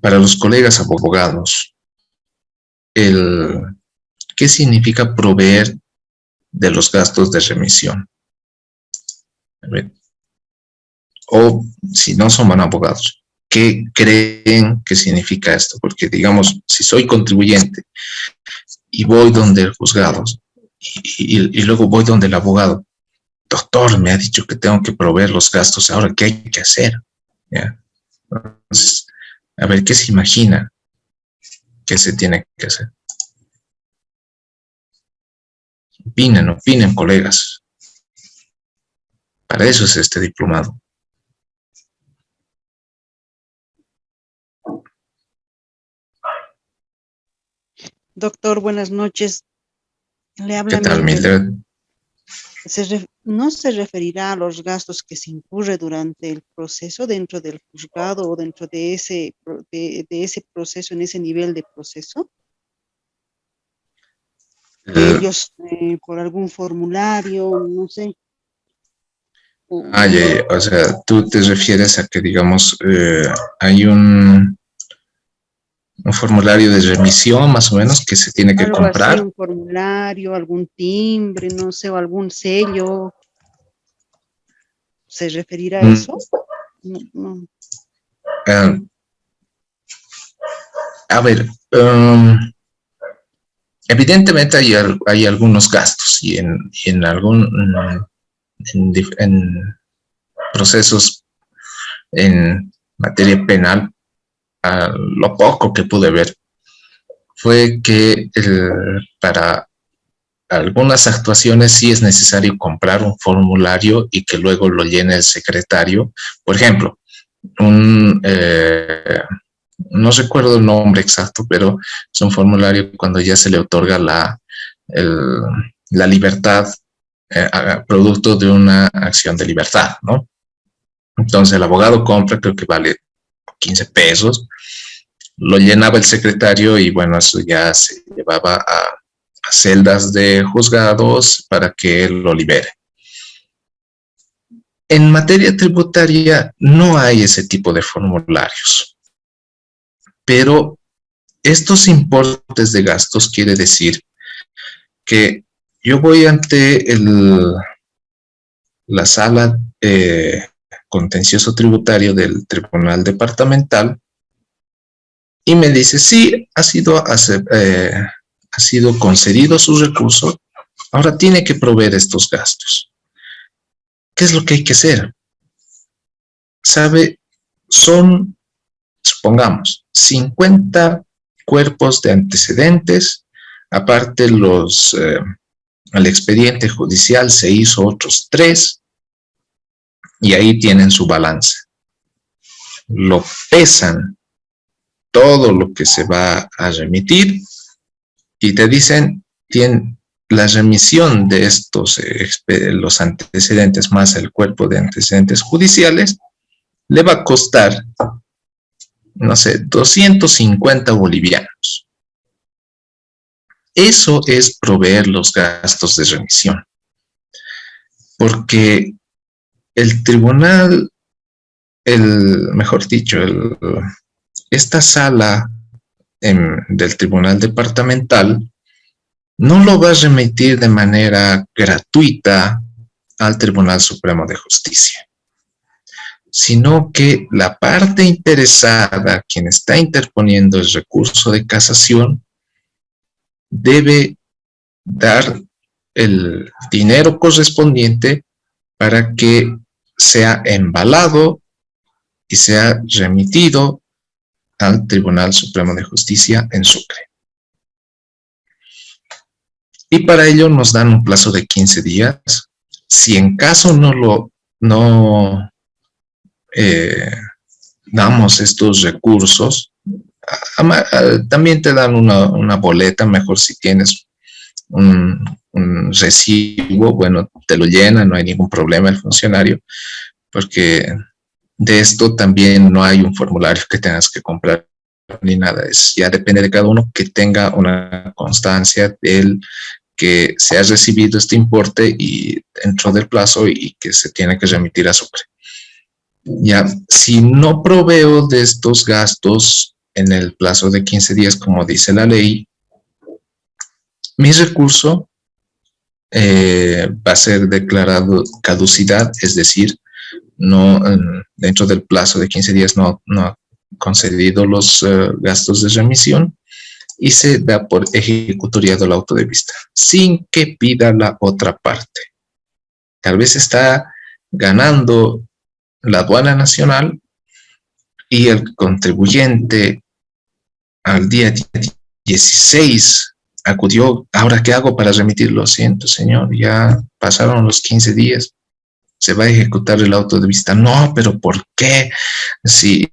para los colegas abogados, ¿qué significa proveer de los gastos de remisión? A ver, o si no son abogados, ¿qué creen que significa esto? Porque digamos, si soy contribuyente y voy donde el juzgado y luego voy donde el abogado, doctor, me ha dicho que tengo que proveer los gastos, ahora, ¿qué hay que hacer? ¿Ya? Entonces, a ver, ¿qué se imagina que se tiene que hacer? Opinen, colegas. Para eso es este diplomado. Doctor, buenas noches. Le habla ¿Qué tal, Mildred. Mildred? ¿No se referirá a los gastos que se incurre durante el proceso dentro del juzgado o dentro de ese proceso, en ese nivel de proceso? Ellos, por algún formulario, no sé. O sea, tú te refieres a que, digamos, hay un formulario de remisión más o menos que se tiene que algo así, comprar. un formulario, algún timbre, no sé, o algún sello. ¿Se referirá a eso? No, no. A ver, evidentemente hay algunos gastos y en procesos en materia penal, lo poco que pude ver fue que para algunas actuaciones sí es necesario comprar un formulario y que luego lo llene el secretario. Por ejemplo, no recuerdo el nombre exacto, pero es un formulario cuando ya se le otorga la libertad producto de una acción de libertad, ¿no? Entonces el abogado compra, creo que vale 15 pesos, lo llenaba el secretario y bueno, eso ya se llevaba a celdas de juzgados para que él lo libere. En materia tributaria no hay ese tipo de formularios, pero estos importes de gastos quiere decir que yo voy ante la sala contencioso tributario del Tribunal Departamental y me dice, sí, ha sido concedido su recurso, ahora tiene que proveer estos gastos. ¿Qué es lo que hay que hacer? ¿Sabe? Son, supongamos, 50 cuerpos de antecedentes, aparte al expediente judicial se hizo otros 3, y ahí tienen su balance. Lo pesan todo lo que se va a remitir y te dicen, la remisión de estos, los antecedentes más el cuerpo de antecedentes judiciales, le va a costar, no sé, 250 bolivianos. Eso es proveer los gastos de remisión. Porque el tribunal, mejor dicho, esta sala del tribunal departamental no lo va a remitir de manera gratuita al Tribunal Supremo de Justicia, sino que la parte interesada, quien está interponiendo el recurso de casación, debe dar el dinero correspondiente para que sea embalado y sea remitido al Tribunal Supremo de Justicia en Sucre. Y para ello nos dan un plazo de 15 días. Si en caso no damos estos recursos, también te dan una boleta, mejor si tienes un recibo, bueno, te lo llena, no hay ningún problema el funcionario, porque de esto también no hay un formulario que tengas que comprar ni nada, ya depende de cada uno que tenga una constancia del que se ha recibido este importe y dentro del plazo y que se tiene que remitir a Sucre. Ya, si no proveo de estos gastos en el plazo de 15 días, como dice la ley, mi recurso va a ser declarado caducidad, es decir, no dentro del plazo de 15 días no ha concedido los gastos de remisión y se da por ejecutoriado el auto de vista, sin que pida la otra parte. Tal vez está ganando la aduana nacional y el contribuyente al día 16 acudió, ¿ahora qué hago para remitir? Lo siento, señor, ya pasaron los 15 días, se va a ejecutar el auto de vista. No, pero ¿por qué? Si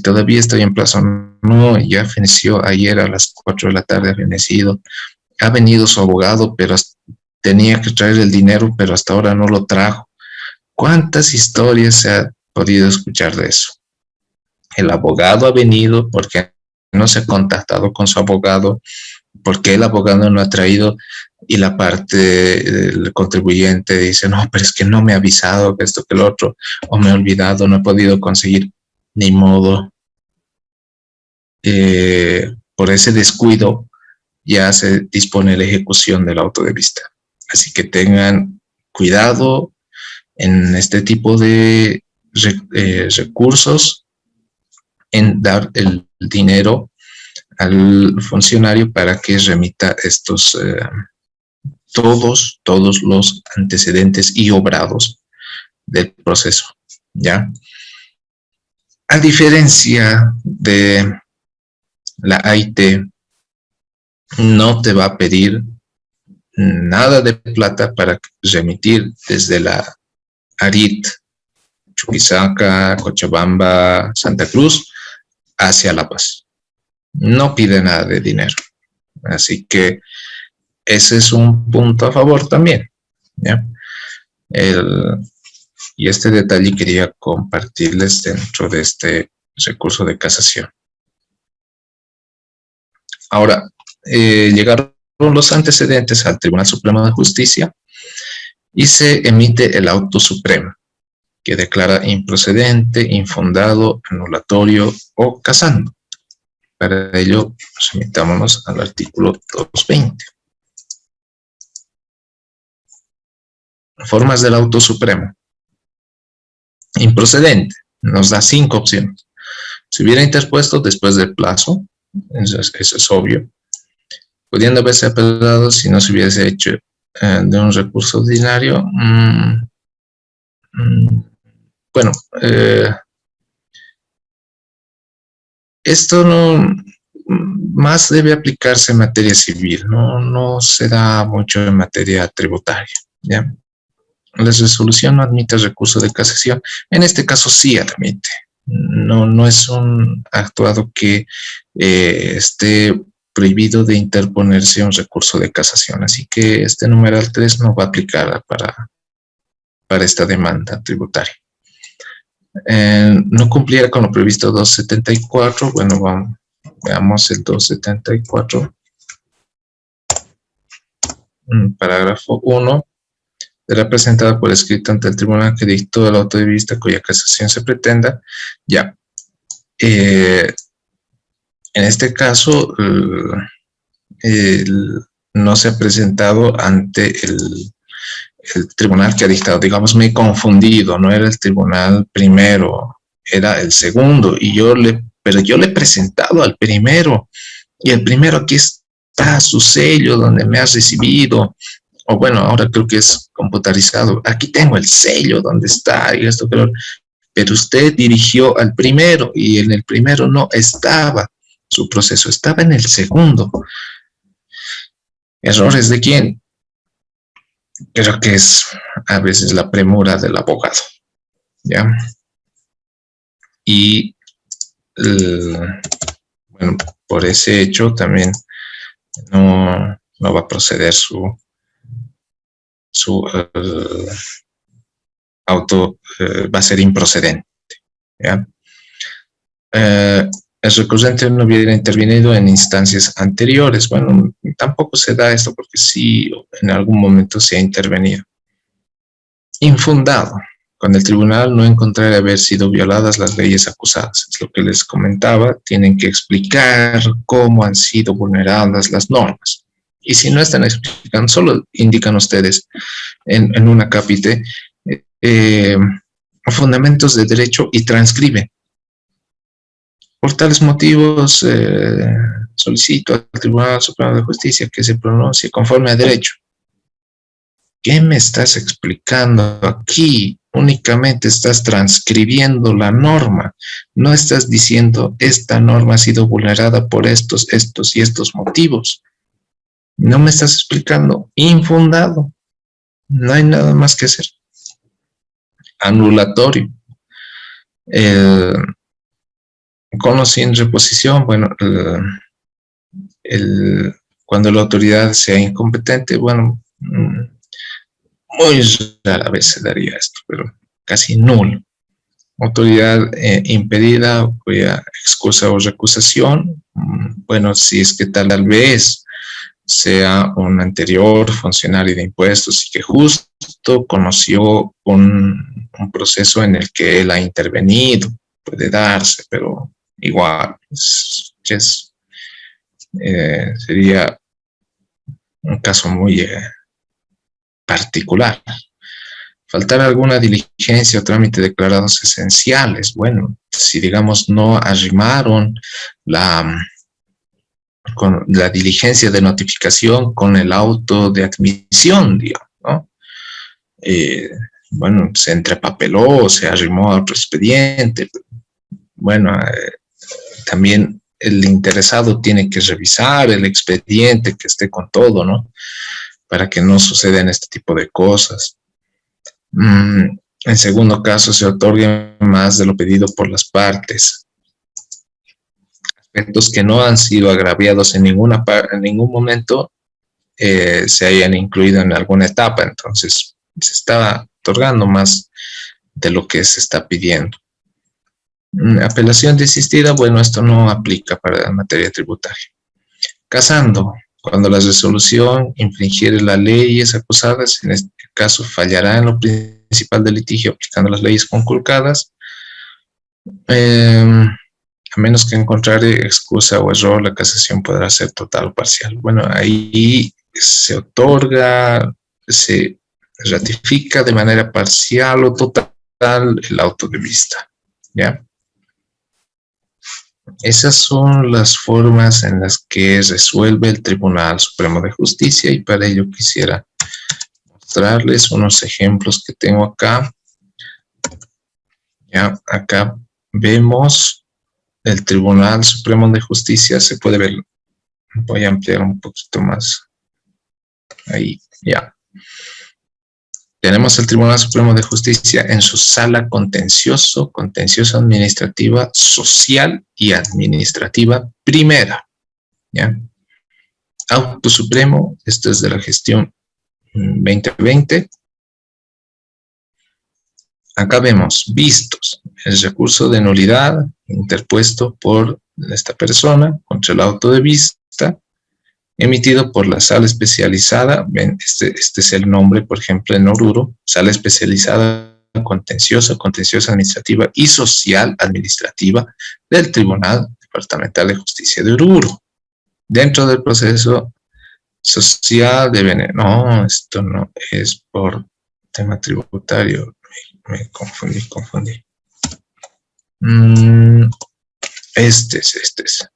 todavía estoy en plazo, no, ya feneció ayer a las 4 de la tarde, ha fenecido, ha venido su abogado, pero tenía que traer el dinero, pero hasta ahora no lo trajo. ¿Cuántas historias se ha podido escuchar de eso? El abogado ha venido porque no se ha contactado con su abogado, porque el abogado no ha traído y la parte del contribuyente dice, no, pero es que no me ha avisado que esto, que lo otro, o me he olvidado, no he podido conseguir, ni modo. Por ese descuido ya se dispone la ejecución del auto de vista. Así que tengan cuidado en este tipo de recursos, en dar el dinero al funcionario para que remita estos todos los antecedentes y obrados del proceso, ¿ya? A diferencia de la AIT, no te va a pedir nada de plata para remitir desde la ARIT, Chuquisaca, Cochabamba, Santa Cruz, hacia La Paz. No pide nada de dinero. Así que ese es un punto a favor también, ¿ya? Y este detalle quería compartirles dentro de este recurso de casación. Ahora, llegaron los antecedentes al Tribunal Supremo de Justicia y se emite el auto supremo, que declara improcedente, infundado, anulatorio o casando. Para ello, remitámonos al artículo 220. Formas del auto supremo. Improcedente. Nos da 5 opciones. Si hubiera interpuesto después del plazo, eso es obvio, pudiendo haberse apelado si no se hubiese hecho de un recurso ordinario. Bueno, esto no más debe aplicarse en materia civil, no se da mucho en materia tributaria, ¿ya? La resolución no admite recurso de casación. En este caso sí admite. No es un actuado que esté prohibido de interponerse un recurso de casación. Así que este numeral 3 no va a aplicar para esta demanda tributaria. No cumpliera con lo previsto 274. Bueno, veamos el 274. Parágrafo 1. Será presentada por escrito ante el tribunal que dictó el auto de vista cuya casación se pretenda. Ya. En este caso, no se ha presentado ante el tribunal que ha dictado. Digamos, me he confundido, no era el tribunal primero, era el segundo, pero yo le he presentado al primero, y el primero aquí está su sello donde me has recibido. O bueno, ahora creo que es computarizado. Aquí tengo el sello donde está y esto, pero usted dirigió al primero y en el primero no estaba su proceso, estaba en el segundo. ¿Errores de quién? Creo que es a veces la premura del abogado, ¿ya? Y bueno, por ese hecho también no va a proceder su auto, va a ser improcedente, ¿ya? El recurrente no hubiera intervenido en instancias anteriores. Bueno, tampoco se da esto porque sí, en algún momento se ha intervenido. Infundado. Cuando el tribunal no encontrara haber sido violadas las leyes acusadas. Es lo que les comentaba. Tienen que explicar cómo han sido vulneradas las normas. Y si no están explicando, solo indican ustedes en una capite fundamentos de derecho y transcriben. Por tales motivos, solicito al Tribunal Supremo de Justicia que se pronuncie conforme a derecho. ¿Qué me estás explicando aquí? Únicamente estás transcribiendo la norma. No estás diciendo esta norma ha sido vulnerada por estos y estos motivos. No me estás explicando. Infundado. No hay nada más que hacer. Anulatorio. Con o sin reposición, bueno, cuando la autoridad sea incompetente, bueno, muy rara vez se daría esto, pero casi nulo. Autoridad impedida, cuya excusa o recusación, bueno, si es que tal vez sea un anterior funcionario de impuestos y que justo conoció un proceso en el que él ha intervenido. Puede darse, pero igual sería un caso muy particular. Faltar alguna diligencia o trámite declarados esenciales. Bueno, si digamos no arrimaron con la diligencia de notificación con el auto de admisión, digamos, ¿no? Bueno, se entrepapeló, se arrimó a otro expediente. Bueno, también el interesado tiene que revisar el expediente, que esté con todo, ¿no? Para que no sucedan este tipo de cosas. En segundo caso, se otorgue más de lo pedido por las partes. Aspectos que no han sido agraviados en ningún momento se hayan incluido en alguna etapa, entonces se está otorgando más de lo que se está pidiendo. Apelación desistida, bueno, esto no aplica para la materia tributaria. Casando, cuando la resolución infringiere la ley es acusada, en este caso fallará en lo principal del litigio aplicando las leyes conculcadas. A menos que encontrar excusa o error, la casación podrá ser total o parcial. Bueno, ahí se otorga, se ratifica de manera parcial o total el auto de vista, ¿ya? Esas son las formas en las que resuelve el Tribunal Supremo de Justicia y para ello quisiera mostrarles unos ejemplos que tengo acá. Ya, acá vemos el Tribunal Supremo de Justicia, se puede ver, voy a ampliar un poquito más, ahí, ya. Tenemos el Tribunal Supremo de Justicia en su sala contencioso administrativa, social y administrativa primera, ¿ya? Auto Supremo, esto es de la gestión 2020. Acá vemos vistos el recurso de nulidad interpuesto por esta persona contra el auto de vista, emitido por la sala especializada. Ven, este es el nombre, por ejemplo, en Oruro, sala especializada contenciosa administrativa y social administrativa del Tribunal Departamental de Justicia de Oruro. Dentro del proceso social no, esto no es por tema tributario, me confundí. Este es.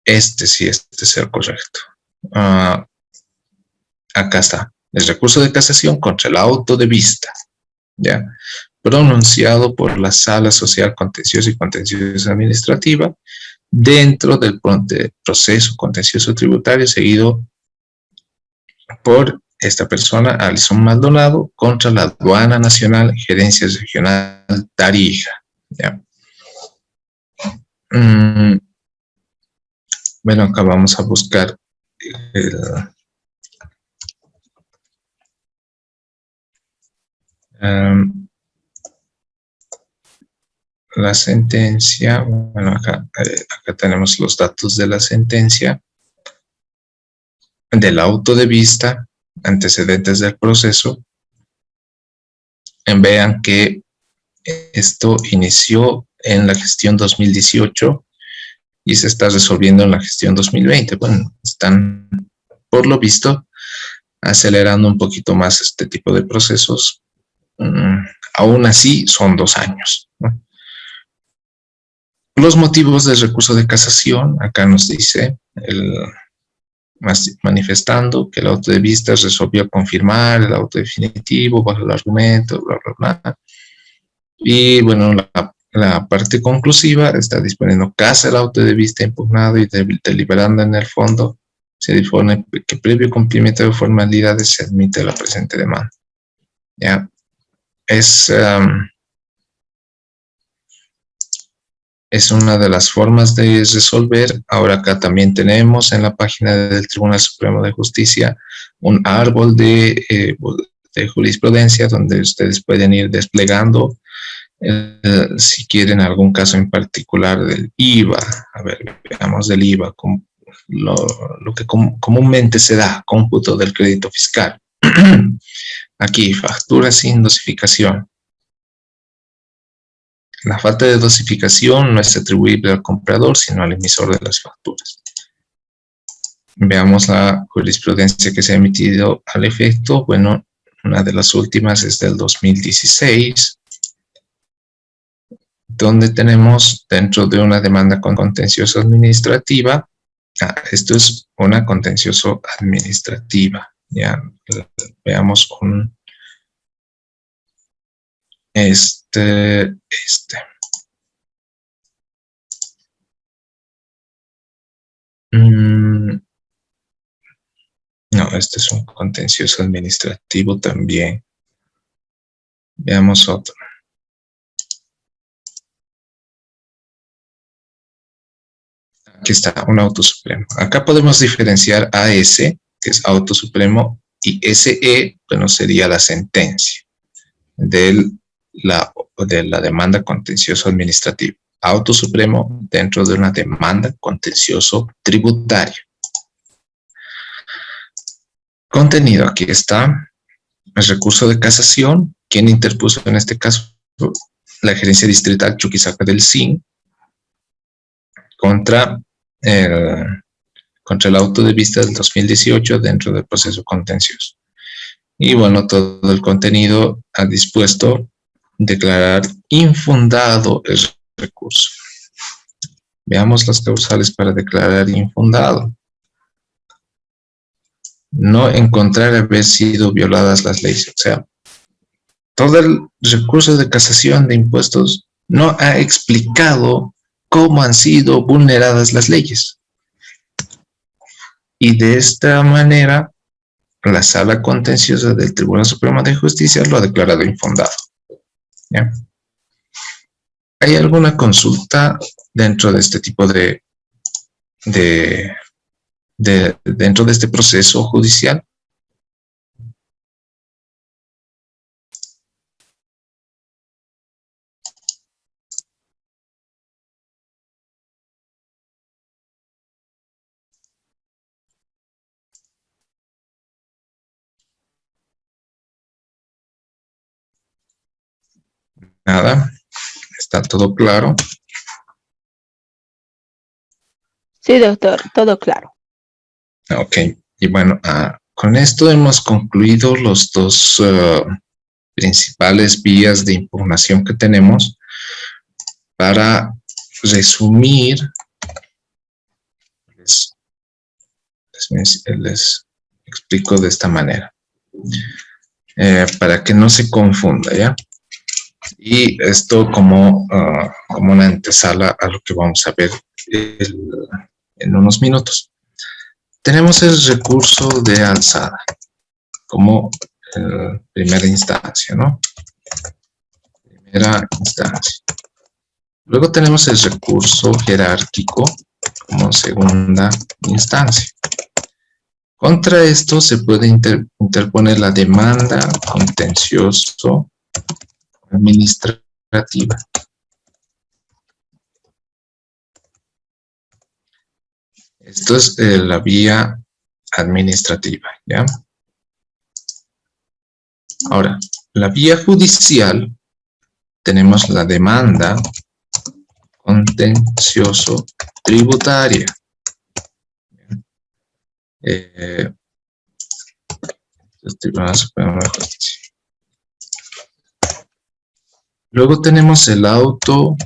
Este es el correcto. Acá está. El recurso de casación contra el auto de vista, ¿ya? Pronunciado por la Sala Social Contenciosa y Contenciosa Administrativa dentro del proceso contencioso tributario seguido por esta persona, Alison Maldonado, contra la Aduana Nacional Gerencia Regional Tarija, ¿ya? Bueno, acá vamos a buscar la sentencia. Bueno, acá tenemos los datos de la sentencia, del auto de vista, antecedentes del proceso. Vean que esto inició en la gestión 2018 y se está resolviendo en la gestión 2020. Bueno, están, por lo visto, acelerando un poquito más este tipo de procesos. Aún así, son 2 años, ¿no? Los motivos del recurso de casación, acá nos dice, manifestando que el auto de vista resolvió confirmar el auto definitivo bajo el argumento, bla, bla, bla. Y bueno, la parte conclusiva está disponiendo casa el auto de vista impugnado y deliberando en el fondo, se dispone que previo cumplimiento de formalidades se admite la presente demanda. Ya, es una de las formas de resolver. Ahora acá también tenemos en la página del Tribunal Supremo de Justicia un árbol de jurisprudencia donde ustedes pueden ir desplegando Si quieren algún caso en particular del IVA, a ver, veamos del IVA, lo que comúnmente se da, cómputo del crédito fiscal. Aquí, factura sin dosificación. La falta de dosificación no es atribuible al comprador, sino al emisor de las facturas. Veamos la jurisprudencia que se ha emitido al efecto. Bueno, una de las últimas es del 2016, donde tenemos dentro de una demanda con contencioso administrativa, esto es una contencioso administrativa, ya veamos un no, este es un contencioso administrativo también. Veamos otro. Aquí está, un auto supremo. Acá podemos diferenciar AS, que es auto supremo, y SE, bueno, sería la sentencia de la demanda contencioso administrativa. Auto supremo dentro de una demanda contencioso tributaria. Contenido, aquí está. El recurso de casación. ¿Quién interpuso en este caso? La gerencia distrital Chuquisaca del SIN contra el auto de vista del 2018 dentro del proceso contencioso. Y bueno, todo el contenido ha dispuesto declarar infundado el recurso. Veamos las causales para declarar infundado. No encontrar haber sido violadas las leyes. O sea, todo el recurso de casación de impuestos no ha explicado cómo han sido vulneradas las leyes. Y de esta manera, la Sala Contenciosa del Tribunal Supremo de Justicia lo ha declarado infundado. ¿Ya? ¿Hay alguna consulta dentro de este tipo dentro de este proceso judicial? Nada, está todo claro. Sí, doctor, todo claro. Ok, y bueno, con esto hemos concluido los dos principales vías de impugnación que tenemos. Para resumir, les explico de esta manera, para que no se confunda, ¿ya? Y esto como una antesala a lo que vamos a ver en unos minutos. Tenemos el recurso de alzada como primera instancia, ¿no? Primera instancia. Luego tenemos el recurso jerárquico como segunda instancia. Contra esto se puede interponer la demanda contencioso administrativa. Esto es la vía administrativa, ¿ya? Ahora, la vía judicial, tenemos la demanda contencioso tributaria. Luego tenemos el auto,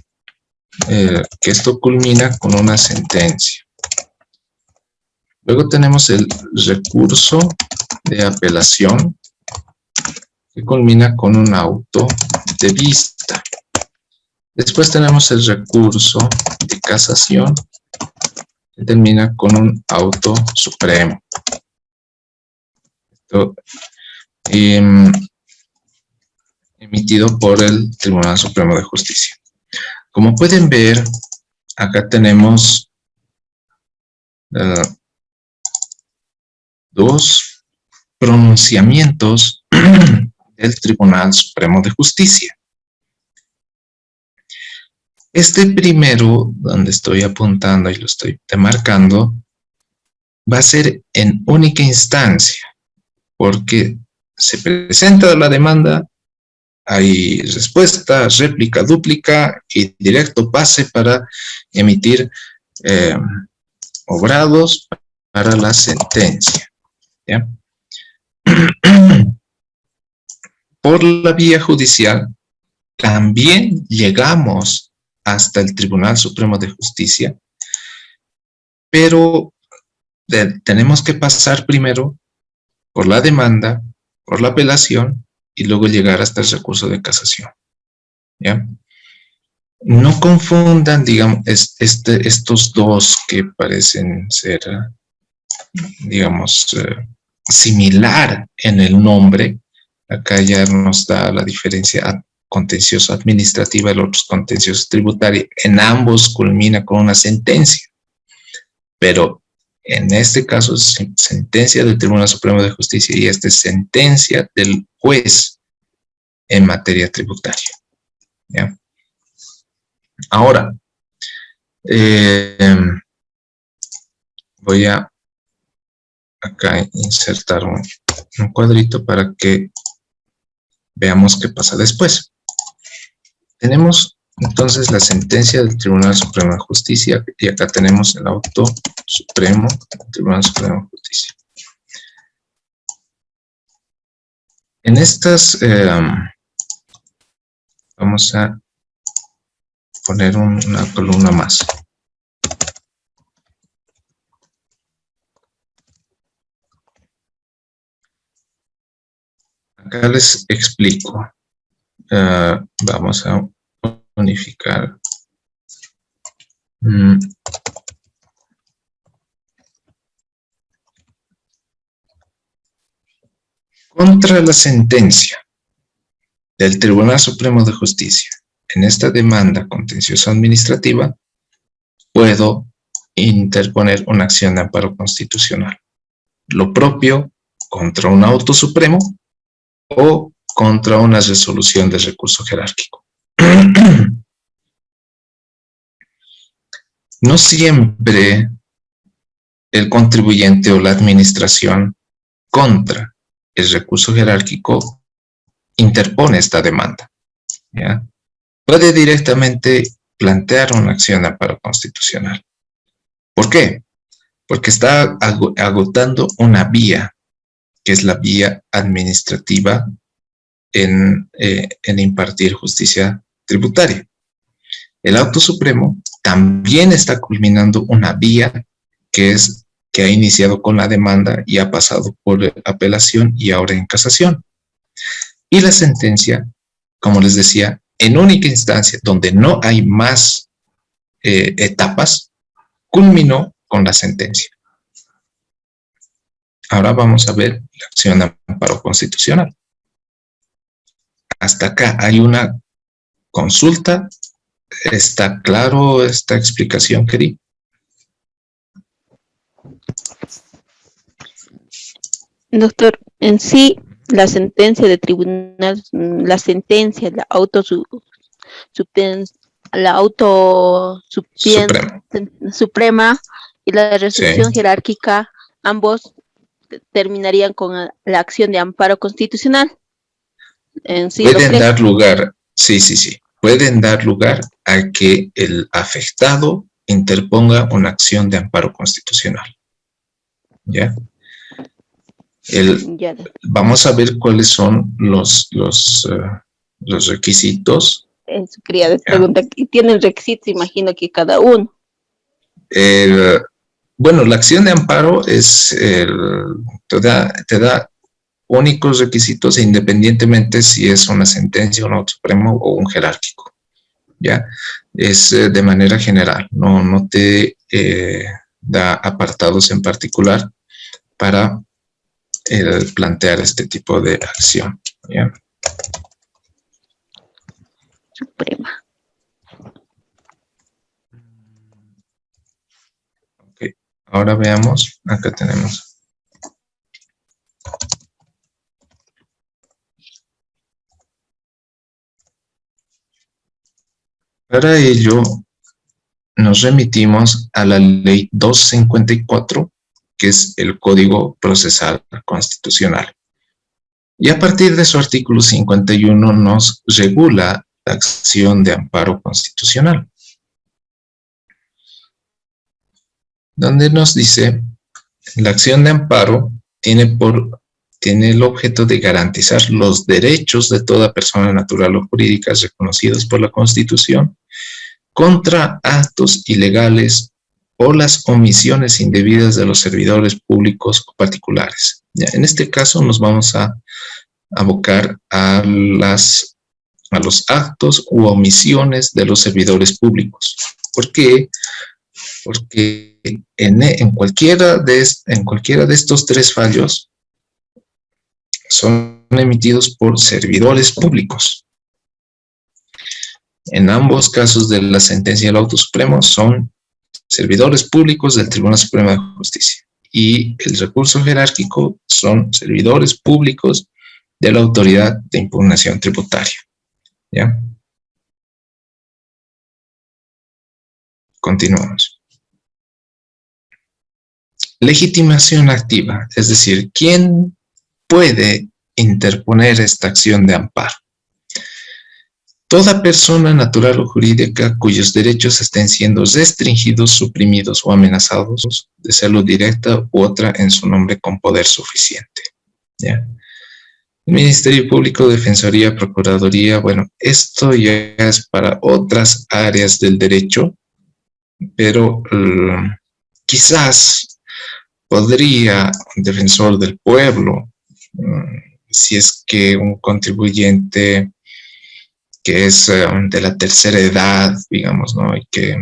que esto culmina con una sentencia. Luego tenemos el recurso de apelación, que culmina con un auto de vista. Después tenemos el recurso de casación, que termina con un auto supremo. Esto, emitido por el Tribunal Supremo de Justicia. Como pueden ver, acá tenemos dos pronunciamientos del Tribunal Supremo de Justicia. Este primero, donde estoy apuntando y lo estoy demarcando, va a ser en única instancia, porque se presenta la demanda, hay respuesta, réplica, dúplica y directo pase para emitir obrados para la sentencia. ¿Ya? Por la vía judicial, también llegamos hasta el Tribunal Supremo de Justicia, pero tenemos que pasar primero por la demanda, por la apelación y luego llegar hasta el recurso de casación. ¿Ya? No confundan, digamos, estos dos que parecen ser, digamos, similar en el nombre. Acá ya nos da la diferencia contencioso administrativa, el otro es contencioso tributario. En ambos culmina con una sentencia, pero en este caso es sentencia del Tribunal Supremo de Justicia y esta es sentencia del juez en materia tributaria. ¿Ya? Ahora, voy a acá insertar un cuadrito para que veamos qué pasa después. Tenemos entonces la sentencia del Tribunal Supremo de Justicia y acá tenemos el auto supremo del Tribunal Supremo de Justicia. En estas vamos a poner una columna más. Acá les explico. Vamos a unificar. Contra la sentencia del Tribunal Supremo de Justicia en esta demanda contenciosa administrativa, puedo interponer una acción de amparo constitucional. Lo propio contra un auto supremo o contra una resolución de recurso jerárquico. No siempre el contribuyente o la administración contra el recurso jerárquico interpone esta demanda. ¿Ya? Puede directamente plantear una acción de amparo constitucional. ¿Por qué? Porque está agotando una vía, que es la vía administrativa en impartir justicia tributaria. El auto supremo también está culminando una vía que ha iniciado con la demanda y ha pasado por apelación y ahora en casación. Y la sentencia, como les decía, en única instancia, donde no hay más etapas, culminó con la sentencia. Ahora vamos a ver la acción de amparo constitucional. Hasta acá hay una consulta. ¿Está claro esta explicación que di? Doctor, en sí, la sentencia de tribunal, la sentencia, suprema y la resolución jerárquica, ambos terminarían con la acción de amparo constitucional. En sí, pueden dar lugar, sí, pueden dar lugar a que el afectado interponga una acción de amparo constitucional. ¿Ya? Vamos a ver cuáles son los requisitos. Eso quería preguntar, ¿tienen requisitos? Imagino que cada uno. Bueno, la acción de amparo te da únicos requisitos independientemente si es una sentencia, un auto supremo o un jerárquico. ¿Ya? Es de manera general, no te da apartados en particular para plantear este tipo de acción. ¿Ya? Suprema. Okay. Ahora veamos, acá tenemos. Para ello, nos remitimos a la ley 254, que es el Código Procesal Constitucional. Y a partir de su artículo 51 nos regula la acción de amparo constitucional, donde nos dice: la acción de amparo tiene el objeto de garantizar los derechos de toda persona natural o jurídica reconocidos por la Constitución contra actos ilegales o las omisiones indebidas de los servidores públicos o particulares. Ya, en este caso nos vamos a abocar a los actos u omisiones de los servidores públicos. ¿Por qué? Porque en cualquiera de estos tres fallos son emitidos por servidores públicos. En ambos casos de la sentencia del Auto Supremo son servidores públicos del Tribunal Supremo de Justicia, y el recurso jerárquico son servidores públicos de la Autoridad de Impugnación Tributaria. ¿Ya? Continuamos. Legitimación activa, es decir, ¿quién puede interponer esta acción de amparo? Toda persona natural o jurídica cuyos derechos estén siendo restringidos, suprimidos o amenazados de salud directa u otra en su nombre con poder suficiente. ¿Ya? El Ministerio Público, Defensoría, Procuraduría, bueno, esto ya es para otras áreas del derecho, pero quizás podría un defensor del pueblo, si es que un contribuyente que es de la tercera edad, digamos, ¿no? Y que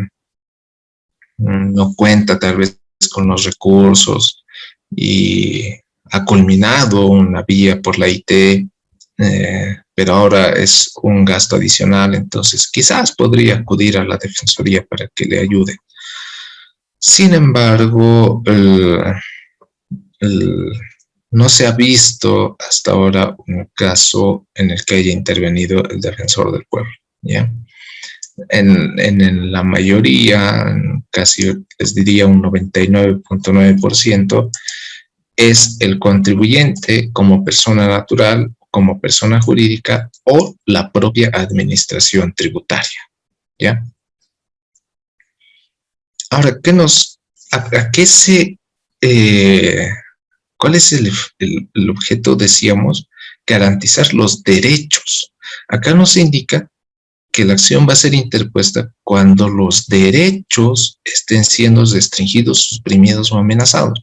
no cuenta tal vez con los recursos y ha culminado una vía por la IT, pero ahora es un gasto adicional, entonces quizás podría acudir a la Defensoría para que le ayude. Sin embargo, no se ha visto hasta ahora un caso en el que haya intervenido el defensor del pueblo, ¿ya? En la mayoría, casi les diría un 99.9%, es el contribuyente como persona natural, como persona jurídica o la propia administración tributaria, ¿ya? Ahora, ¿cuál es el objeto? Decíamos, garantizar los derechos. Acá nos indica que la acción va a ser interpuesta cuando los derechos estén siendo restringidos, suprimidos o amenazados.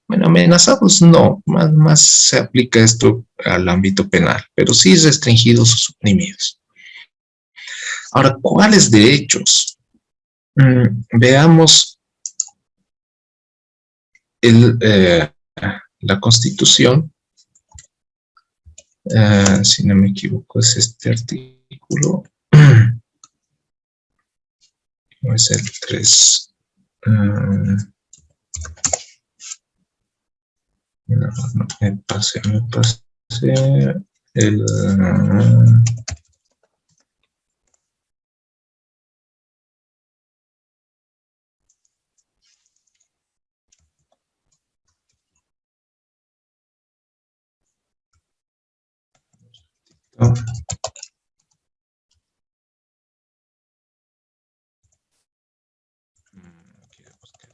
Bueno, amenazados no, más se aplica esto al ámbito penal, pero sí restringidos o suprimidos. Ahora, ¿cuáles derechos? Veamos la Constitución, si no me equivoco, es este artículo, no es el 3. No, me pasé el... Oh. Quiero buscar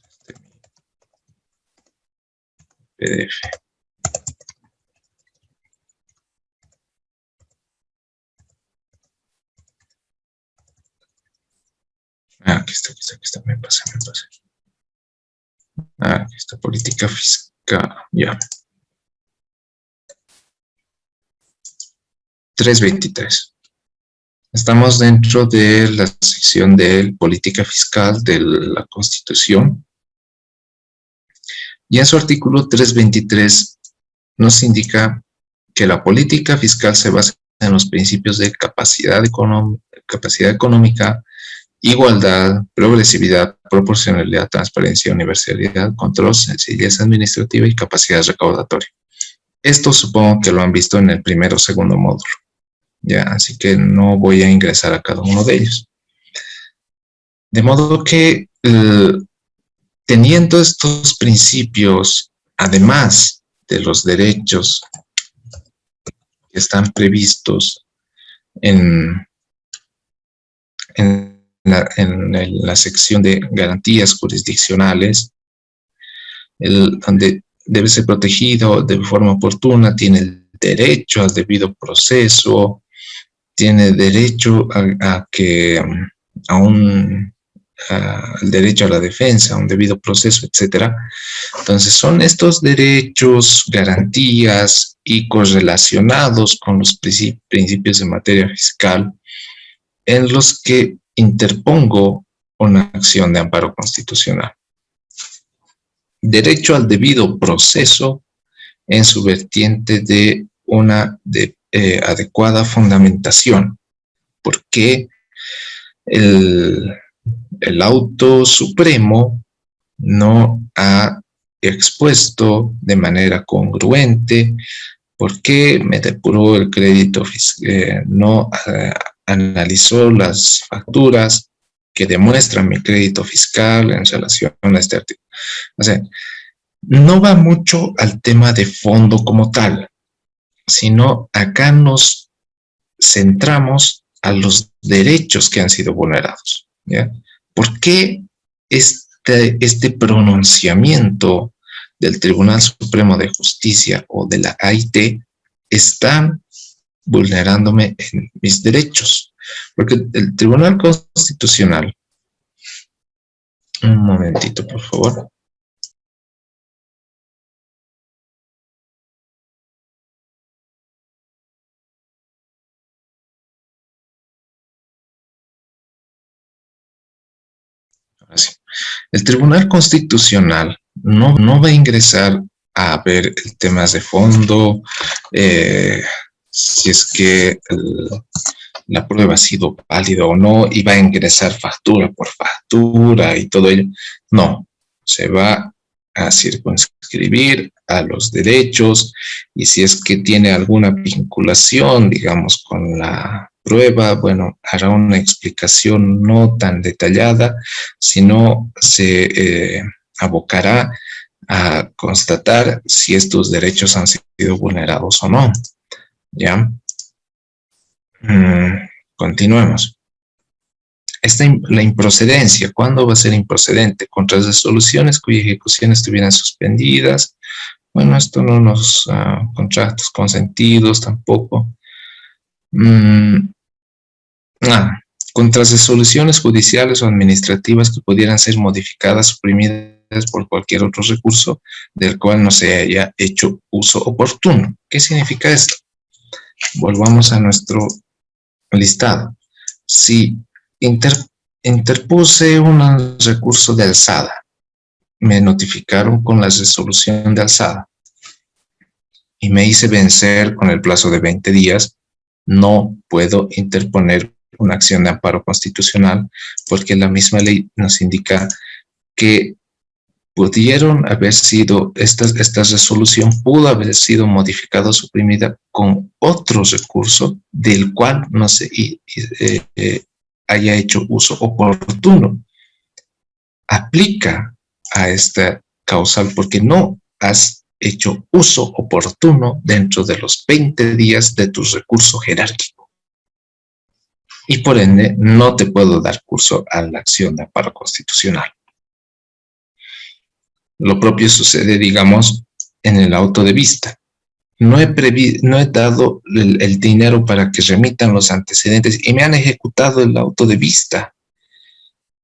PDF. Aquí está, me pasé. Aquí está, política fiscal, ya. 323. Estamos dentro de la sección de política fiscal de la Constitución. Y en su artículo 323 nos indica que la política fiscal se basa en los principios de capacidad económica, igualdad, progresividad, proporcionalidad, transparencia, universalidad, control, sencillez administrativa y capacidad recaudatoria. Esto supongo que lo han visto en el primero o segundo módulo. Ya, así que no voy a ingresar a cada uno de ellos. De modo que teniendo estos principios, además de los derechos que están previstos en la sección de garantías jurisdiccionales, donde debe ser protegido de forma oportuna, tiene el derecho al debido proceso, tiene derecho al derecho a la defensa, a un debido proceso, etc. Entonces son estos derechos, garantías y correlacionados con los principios en materia fiscal en los que interpongo una acción de amparo constitucional. Derecho al debido proceso en su vertiente de una adecuada fundamentación, porque el auto supremo no ha expuesto de manera congruente por qué me depuró el crédito fiscal, no analizó las facturas que demuestran mi crédito fiscal en relación a este artículo. O sea, no va mucho al tema de fondo como tal, sino acá nos centramos a los derechos que han sido vulnerados, ¿ya? ¿Por qué este pronunciamiento del Tribunal Supremo de Justicia o de la AIT están vulnerándome en mis derechos? Porque el Tribunal Constitucional, un momentito por favor. El Tribunal Constitucional no va a ingresar a ver temas de fondo, si es que la prueba ha sido válida o no, y va a ingresar factura por factura y todo ello. No, se va a circunscribir a los derechos, y si es que tiene alguna vinculación, digamos, con la prueba, bueno, hará una explicación no tan detallada, sino se abocará a constatar si estos derechos han sido vulnerados o no. ¿Ya? Continuemos. La improcedencia, ¿cuándo va a ser improcedente? Contra las resoluciones cuya ejecución estuvieran suspendidas. Bueno, esto no los contratos consentidos tampoco. Contra resoluciones judiciales o administrativas que pudieran ser modificadas, suprimidas por cualquier otro recurso del cual no se haya hecho uso oportuno. ¿Qué significa esto? Volvamos a nuestro listado. Si interpuse un recurso de alzada, me notificaron con la resolución de alzada y me hice vencer con el plazo de 20 días, no puedo interponer una acción de amparo constitucional, porque la misma ley nos indica que pudieron haber sido, esta resolución pudo haber sido modificada o suprimida con otro recurso del cual no se haya hecho uso oportuno. Aplica a esta causal porque no has hecho uso oportuno dentro de los 20 días de tu recurso jerárquico. Y por ende, no te puedo dar curso a la acción de amparo constitucional. Lo propio sucede, digamos, en el auto de vista. No he dado el dinero para que remitan los antecedentes y me han ejecutado el auto de vista.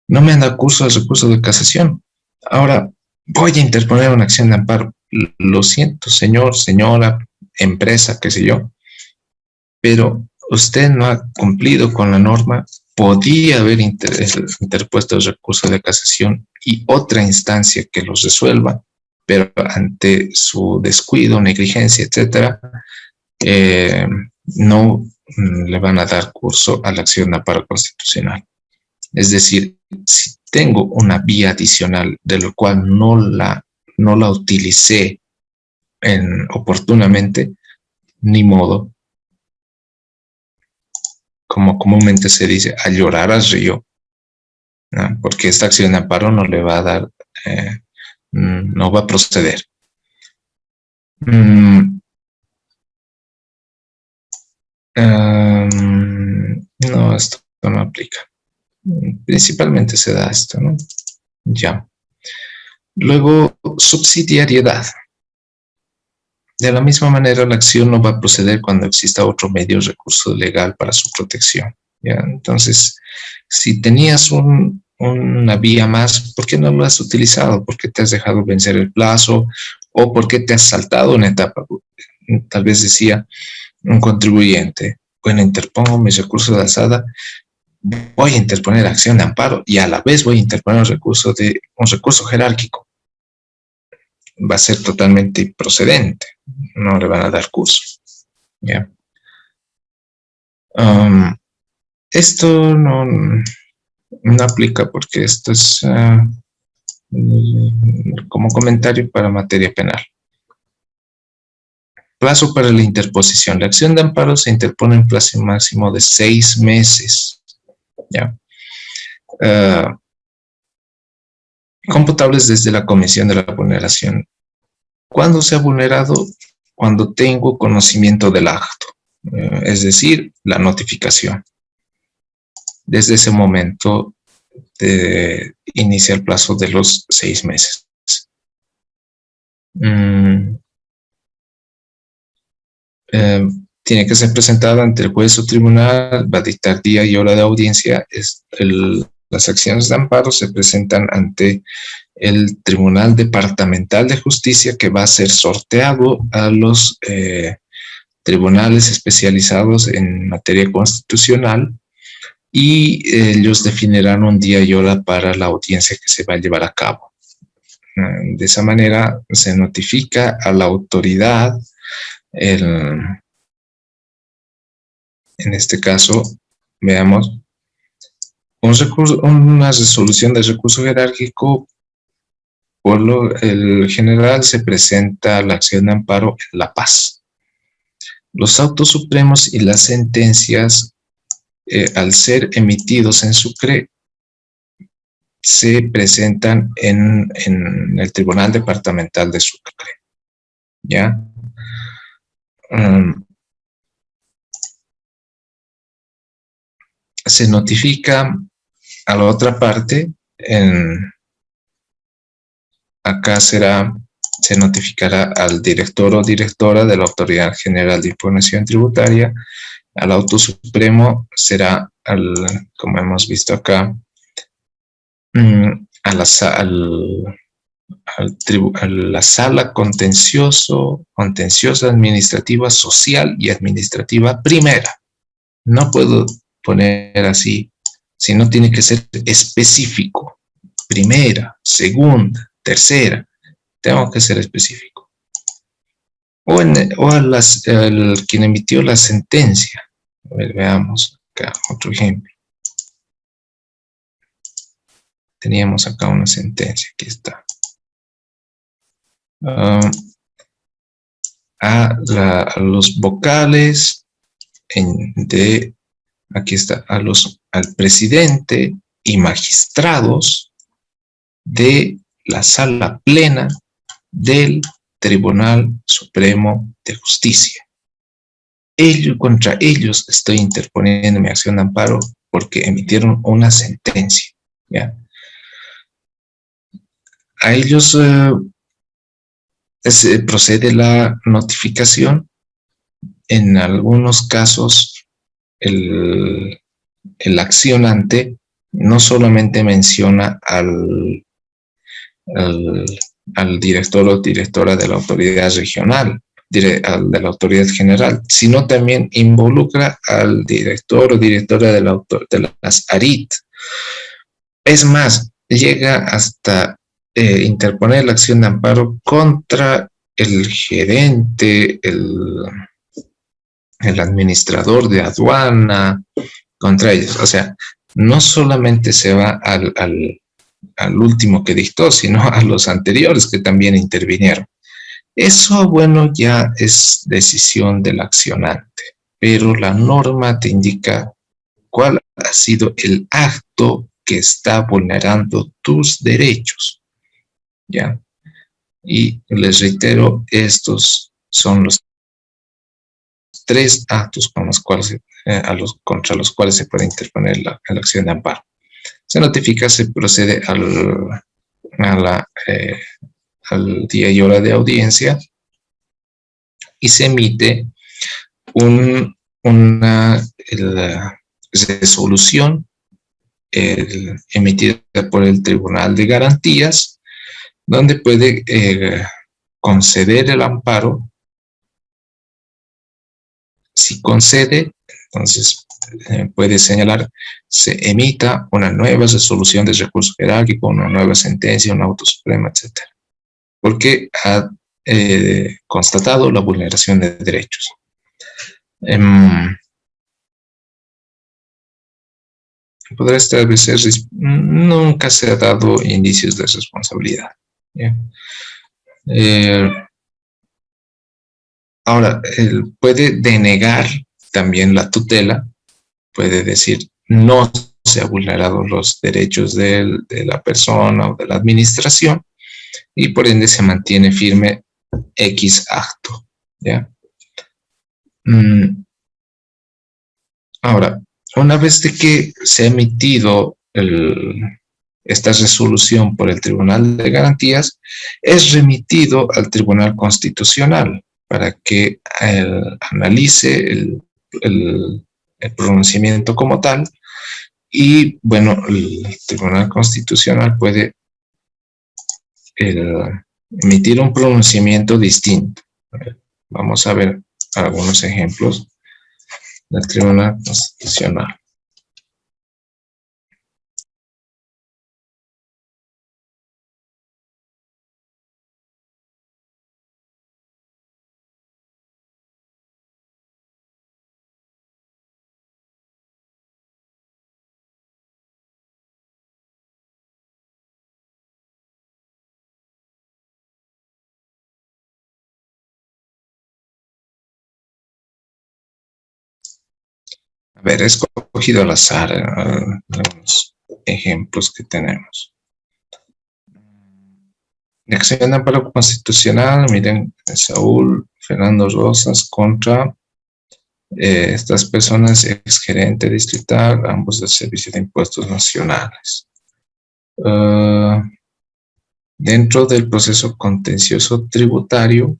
No me han dado curso al recurso de casación. Ahora voy a interponer una acción de amparo. Lo siento, señor, señora, empresa, qué sé yo, pero usted no ha cumplido con la norma. Podía haber interpuesto el recurso de casación y otra instancia que los resuelva, pero ante su descuido, negligencia, etcétera, no le van a dar curso a la acción de amparo constitucional. Es decir, si tengo una vía adicional de la cual no la utilicé oportunamente, ni modo, como comúnmente se dice, a llorar al río, ¿no? porque esta acción de amparo no le va a dar, no va a proceder. No, esto no aplica. Principalmente se da esto, ¿no? Ya. Luego, subsidiariedad. De la misma manera, la acción no va a proceder cuando exista otro medio de recurso legal para su protección. ¿Ya? Entonces, si tenías una vía más, ¿por qué no lo has utilizado? ¿Por qué te has dejado vencer el plazo? ¿O por qué te has saltado una etapa? Tal vez decía un contribuyente, bueno, interpongo mis recursos de alzada, voy a interponer acción de amparo y a la vez voy a interponer un recurso jerárquico. Va a ser totalmente improcedente, no le van a dar curso. ¿Ya? Esto no aplica porque esto es como comentario para materia penal. Plazo para la interposición. La acción de amparo se interpone en plazo máximo de 6 meses. ¿Ya? Computables desde la comisión de la vulneración. ¿Cuándo se ha vulnerado? Cuando tengo conocimiento del acto, es decir, la notificación. Desde ese momento inicia el plazo de los 6 meses. Tiene que ser presentada ante el juez o tribunal, va a dictar día y hora de audiencia. Las acciones de amparo se presentan ante el Tribunal Departamental de Justicia, que va a ser sorteado a los tribunales especializados en materia constitucional, y ellos definirán un día y hora para la audiencia que se va a llevar a cabo. De esa manera se notifica a la autoridad, en este caso, veamos, una resolución de recurso jerárquico. Por el general se presenta la acción de amparo en La Paz. Los autos supremos y las sentencias, al ser emitidos en Sucre, se presentan en el Tribunal Departamental de Sucre. ¿Ya? Se notifica a la otra parte, acá se notificará al director o directora de la Autoridad General de Impugnación Tributaria. Al auto supremo será, como hemos visto acá, a la sala contenciosa administrativa, social y administrativa primera. No puedo poner así, sino tiene que ser específico. Primera, segunda, tercera, tengo que ser específico. O a quien emitió la sentencia. A ver, veamos acá otro ejemplo. Teníamos acá una sentencia, aquí está. A los vocales aquí está, al presidente y magistrados de la sala plena del Tribunal Supremo de Justicia. Contra ellos estoy interponiendo mi acción de amparo porque emitieron una sentencia. ¿Ya? A ellos procede la notificación. En algunos casos, el accionante no solamente menciona al director o directora de la autoridad regional, de la autoridad general, sino también involucra al director o directora de las ARIT. Es más, llega hasta interponer la acción de amparo contra el gerente, el administrador de aduana, contra ellos. O sea, no solamente se va al último que dictó, sino a los anteriores que también intervinieron. Eso, bueno, ya es decisión del accionante, pero la norma te indica cuál ha sido el acto que está vulnerando tus derechos, ¿ya? Y les reitero, estos son los 3 actos con los cuales, contra los cuales se puede interponer la acción de amparo. Se notifica, se procede al día y hora de audiencia y se emite una resolución emitida por el Tribunal de Garantías, donde puede conceder el amparo. Si concede, entonces puede señalar, se emita una nueva resolución de recurso jerárquico, una nueva sentencia, una auto suprema, etc. Porque ha constatado la vulneración de derechos. Podrá establecer, nunca se ha dado indicios de responsabilidad. Ahora, él puede denegar también la tutela, puede decir no se han vulnerado los derechos de la persona o de la administración y por ende se mantiene firme X acto, ¿ya? Ahora, una vez de que se ha emitido esta resolución por el Tribunal de Garantías, es remitido al Tribunal Constitucional para que analice el pronunciamiento como tal y, bueno, el Tribunal Constitucional puede emitir un pronunciamiento distinto. Vamos a ver algunos ejemplos del Tribunal Constitucional. A ver, he escogido al azar algunos ejemplos que tenemos. La acción de amparo constitucional, miren, Saúl Fernando Rosas contra estas personas, exgerente distrital, ambos del Servicio de Impuestos Nacionales. Dentro del proceso contencioso tributario,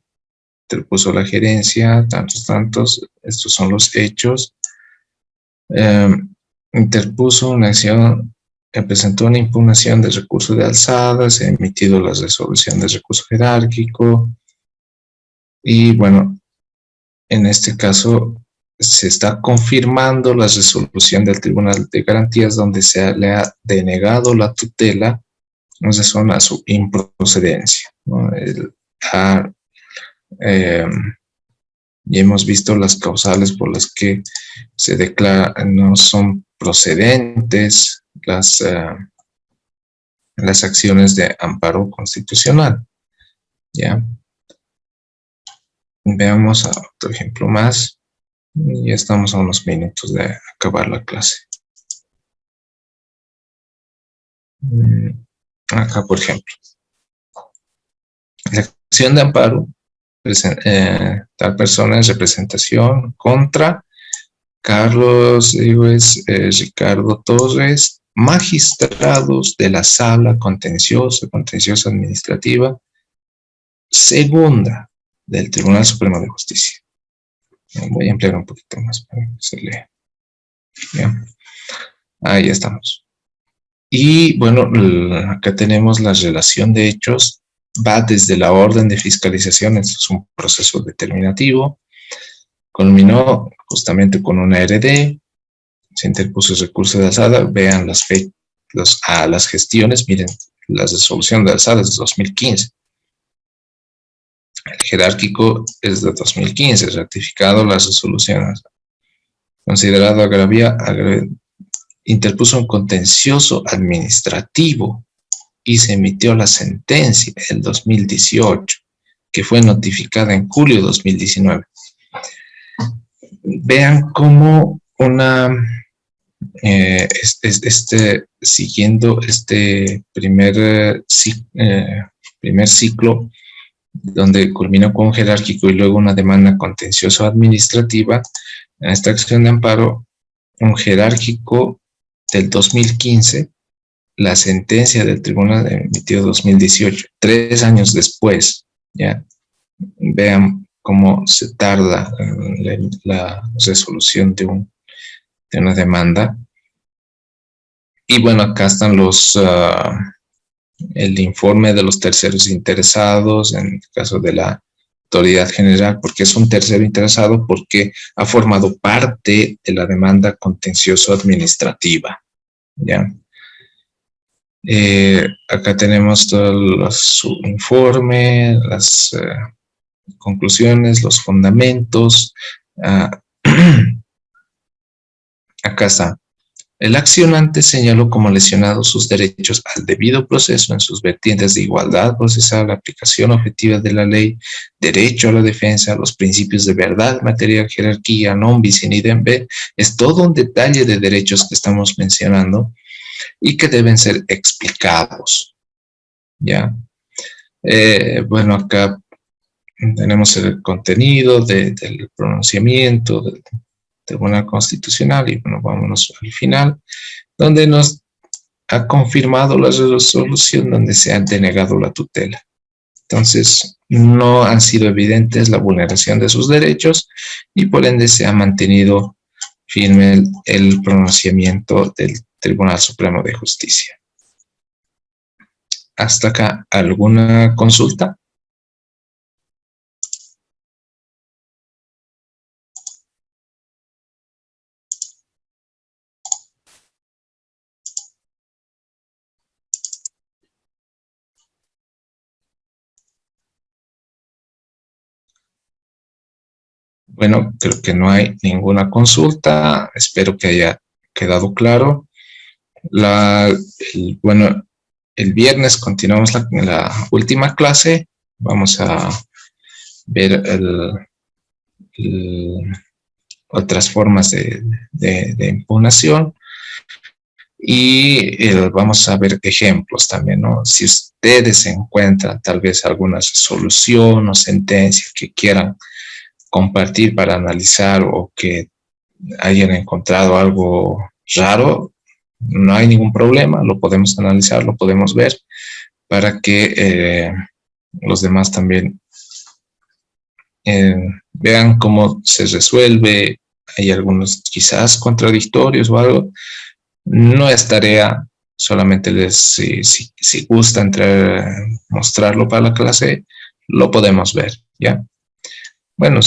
interpuso la gerencia, tantos, estos son los hechos. Interpuso una acción, presentó una impugnación de recurso de alzada, se ha emitido la resolución de recurso jerárquico y bueno, en este caso se está confirmando la resolución del Tribunal de Garantías donde le ha denegado la tutela en razón a su improcedencia, ¿no? Y hemos visto las causales por las que se declara no son procedentes las acciones de amparo constitucional. ¿Ya? Veamos otro ejemplo más. Ya estamos a unos minutos de acabar la clase. Acá, por ejemplo. La acción de amparo, tal persona en representación contra Carlos Ricardo Torres, magistrados de la Sala Contenciosa Administrativa Segunda del Tribunal Supremo de Justicia. Voy a emplear un poquito más para que se lea. ¿Ya? Ahí estamos. Y bueno, acá tenemos la relación de hechos. Va desde la orden de fiscalización, esto es un proceso determinativo. Culminó justamente con una RD, se interpuso el recurso de alzada, vean las gestiones, miren, la resolución de alzada es de 2015. El jerárquico es de 2015, ratificado las resoluciones. Considerado interpuso un contencioso administrativo y se emitió la sentencia el 2018, que fue notificada en julio de 2019. Vean cómo siguiendo este primer ciclo, donde culminó con un jerárquico y luego una demanda contencioso administrativa, en esta acción de amparo, un jerárquico del 2015, la sentencia del tribunal emitió 2018, 3 años después, ya. Vean cómo se tarda la resolución de una demanda. Y bueno, acá están el informe de los terceros interesados, en el caso de la autoridad general, porque es un tercero interesado, porque ha formado parte de la demanda contencioso administrativa, ¿ya? Acá tenemos todo su informe, las conclusiones, los fundamentos. Acá está. El accionante señaló como lesionado sus derechos al debido proceso en sus vertientes de igualdad procesal, aplicación objetiva de la ley, derecho a la defensa, los principios de verdad, material, jerarquía, non bis in idem b. Es todo un detalle de derechos que estamos mencionando y que deben ser explicados, ¿ya? Bueno, acá tenemos el contenido del pronunciamiento del Tribunal Constitucional y bueno, vámonos al final, donde nos ha confirmado la resolución donde se ha denegado la tutela. Entonces, no han sido evidentes la vulneración de sus derechos y por ende se ha mantenido firme el pronunciamiento del Tribunal Supremo de Justicia. Hasta acá, ¿alguna consulta? Bueno, creo que no hay ninguna consulta. Espero que haya quedado claro. Bueno, el viernes continuamos la última clase. Vamos a ver otras formas de impugnación y vamos a ver ejemplos también, ¿no? Si ustedes encuentran tal vez alguna resolución o sentencia que quieran compartir para analizar o que hayan encontrado algo raro, no hay ningún problema, lo podemos analizar, lo podemos ver para que los demás también vean cómo se resuelve. Hay algunos quizás contradictorios o algo. No es tarea, solamente si gusta mostrarlo para la clase, lo podemos ver, ¿ya? Bueno,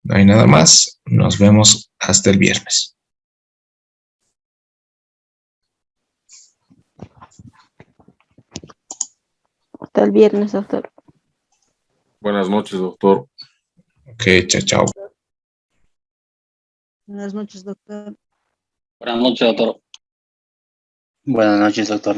no hay nada más, nos vemos hasta el viernes. Hasta el viernes, doctor. Buenas noches, doctor. Ok, chao, chao. Buenas noches, doctor. Buenas noches, doctor. Buenas noches, doctor.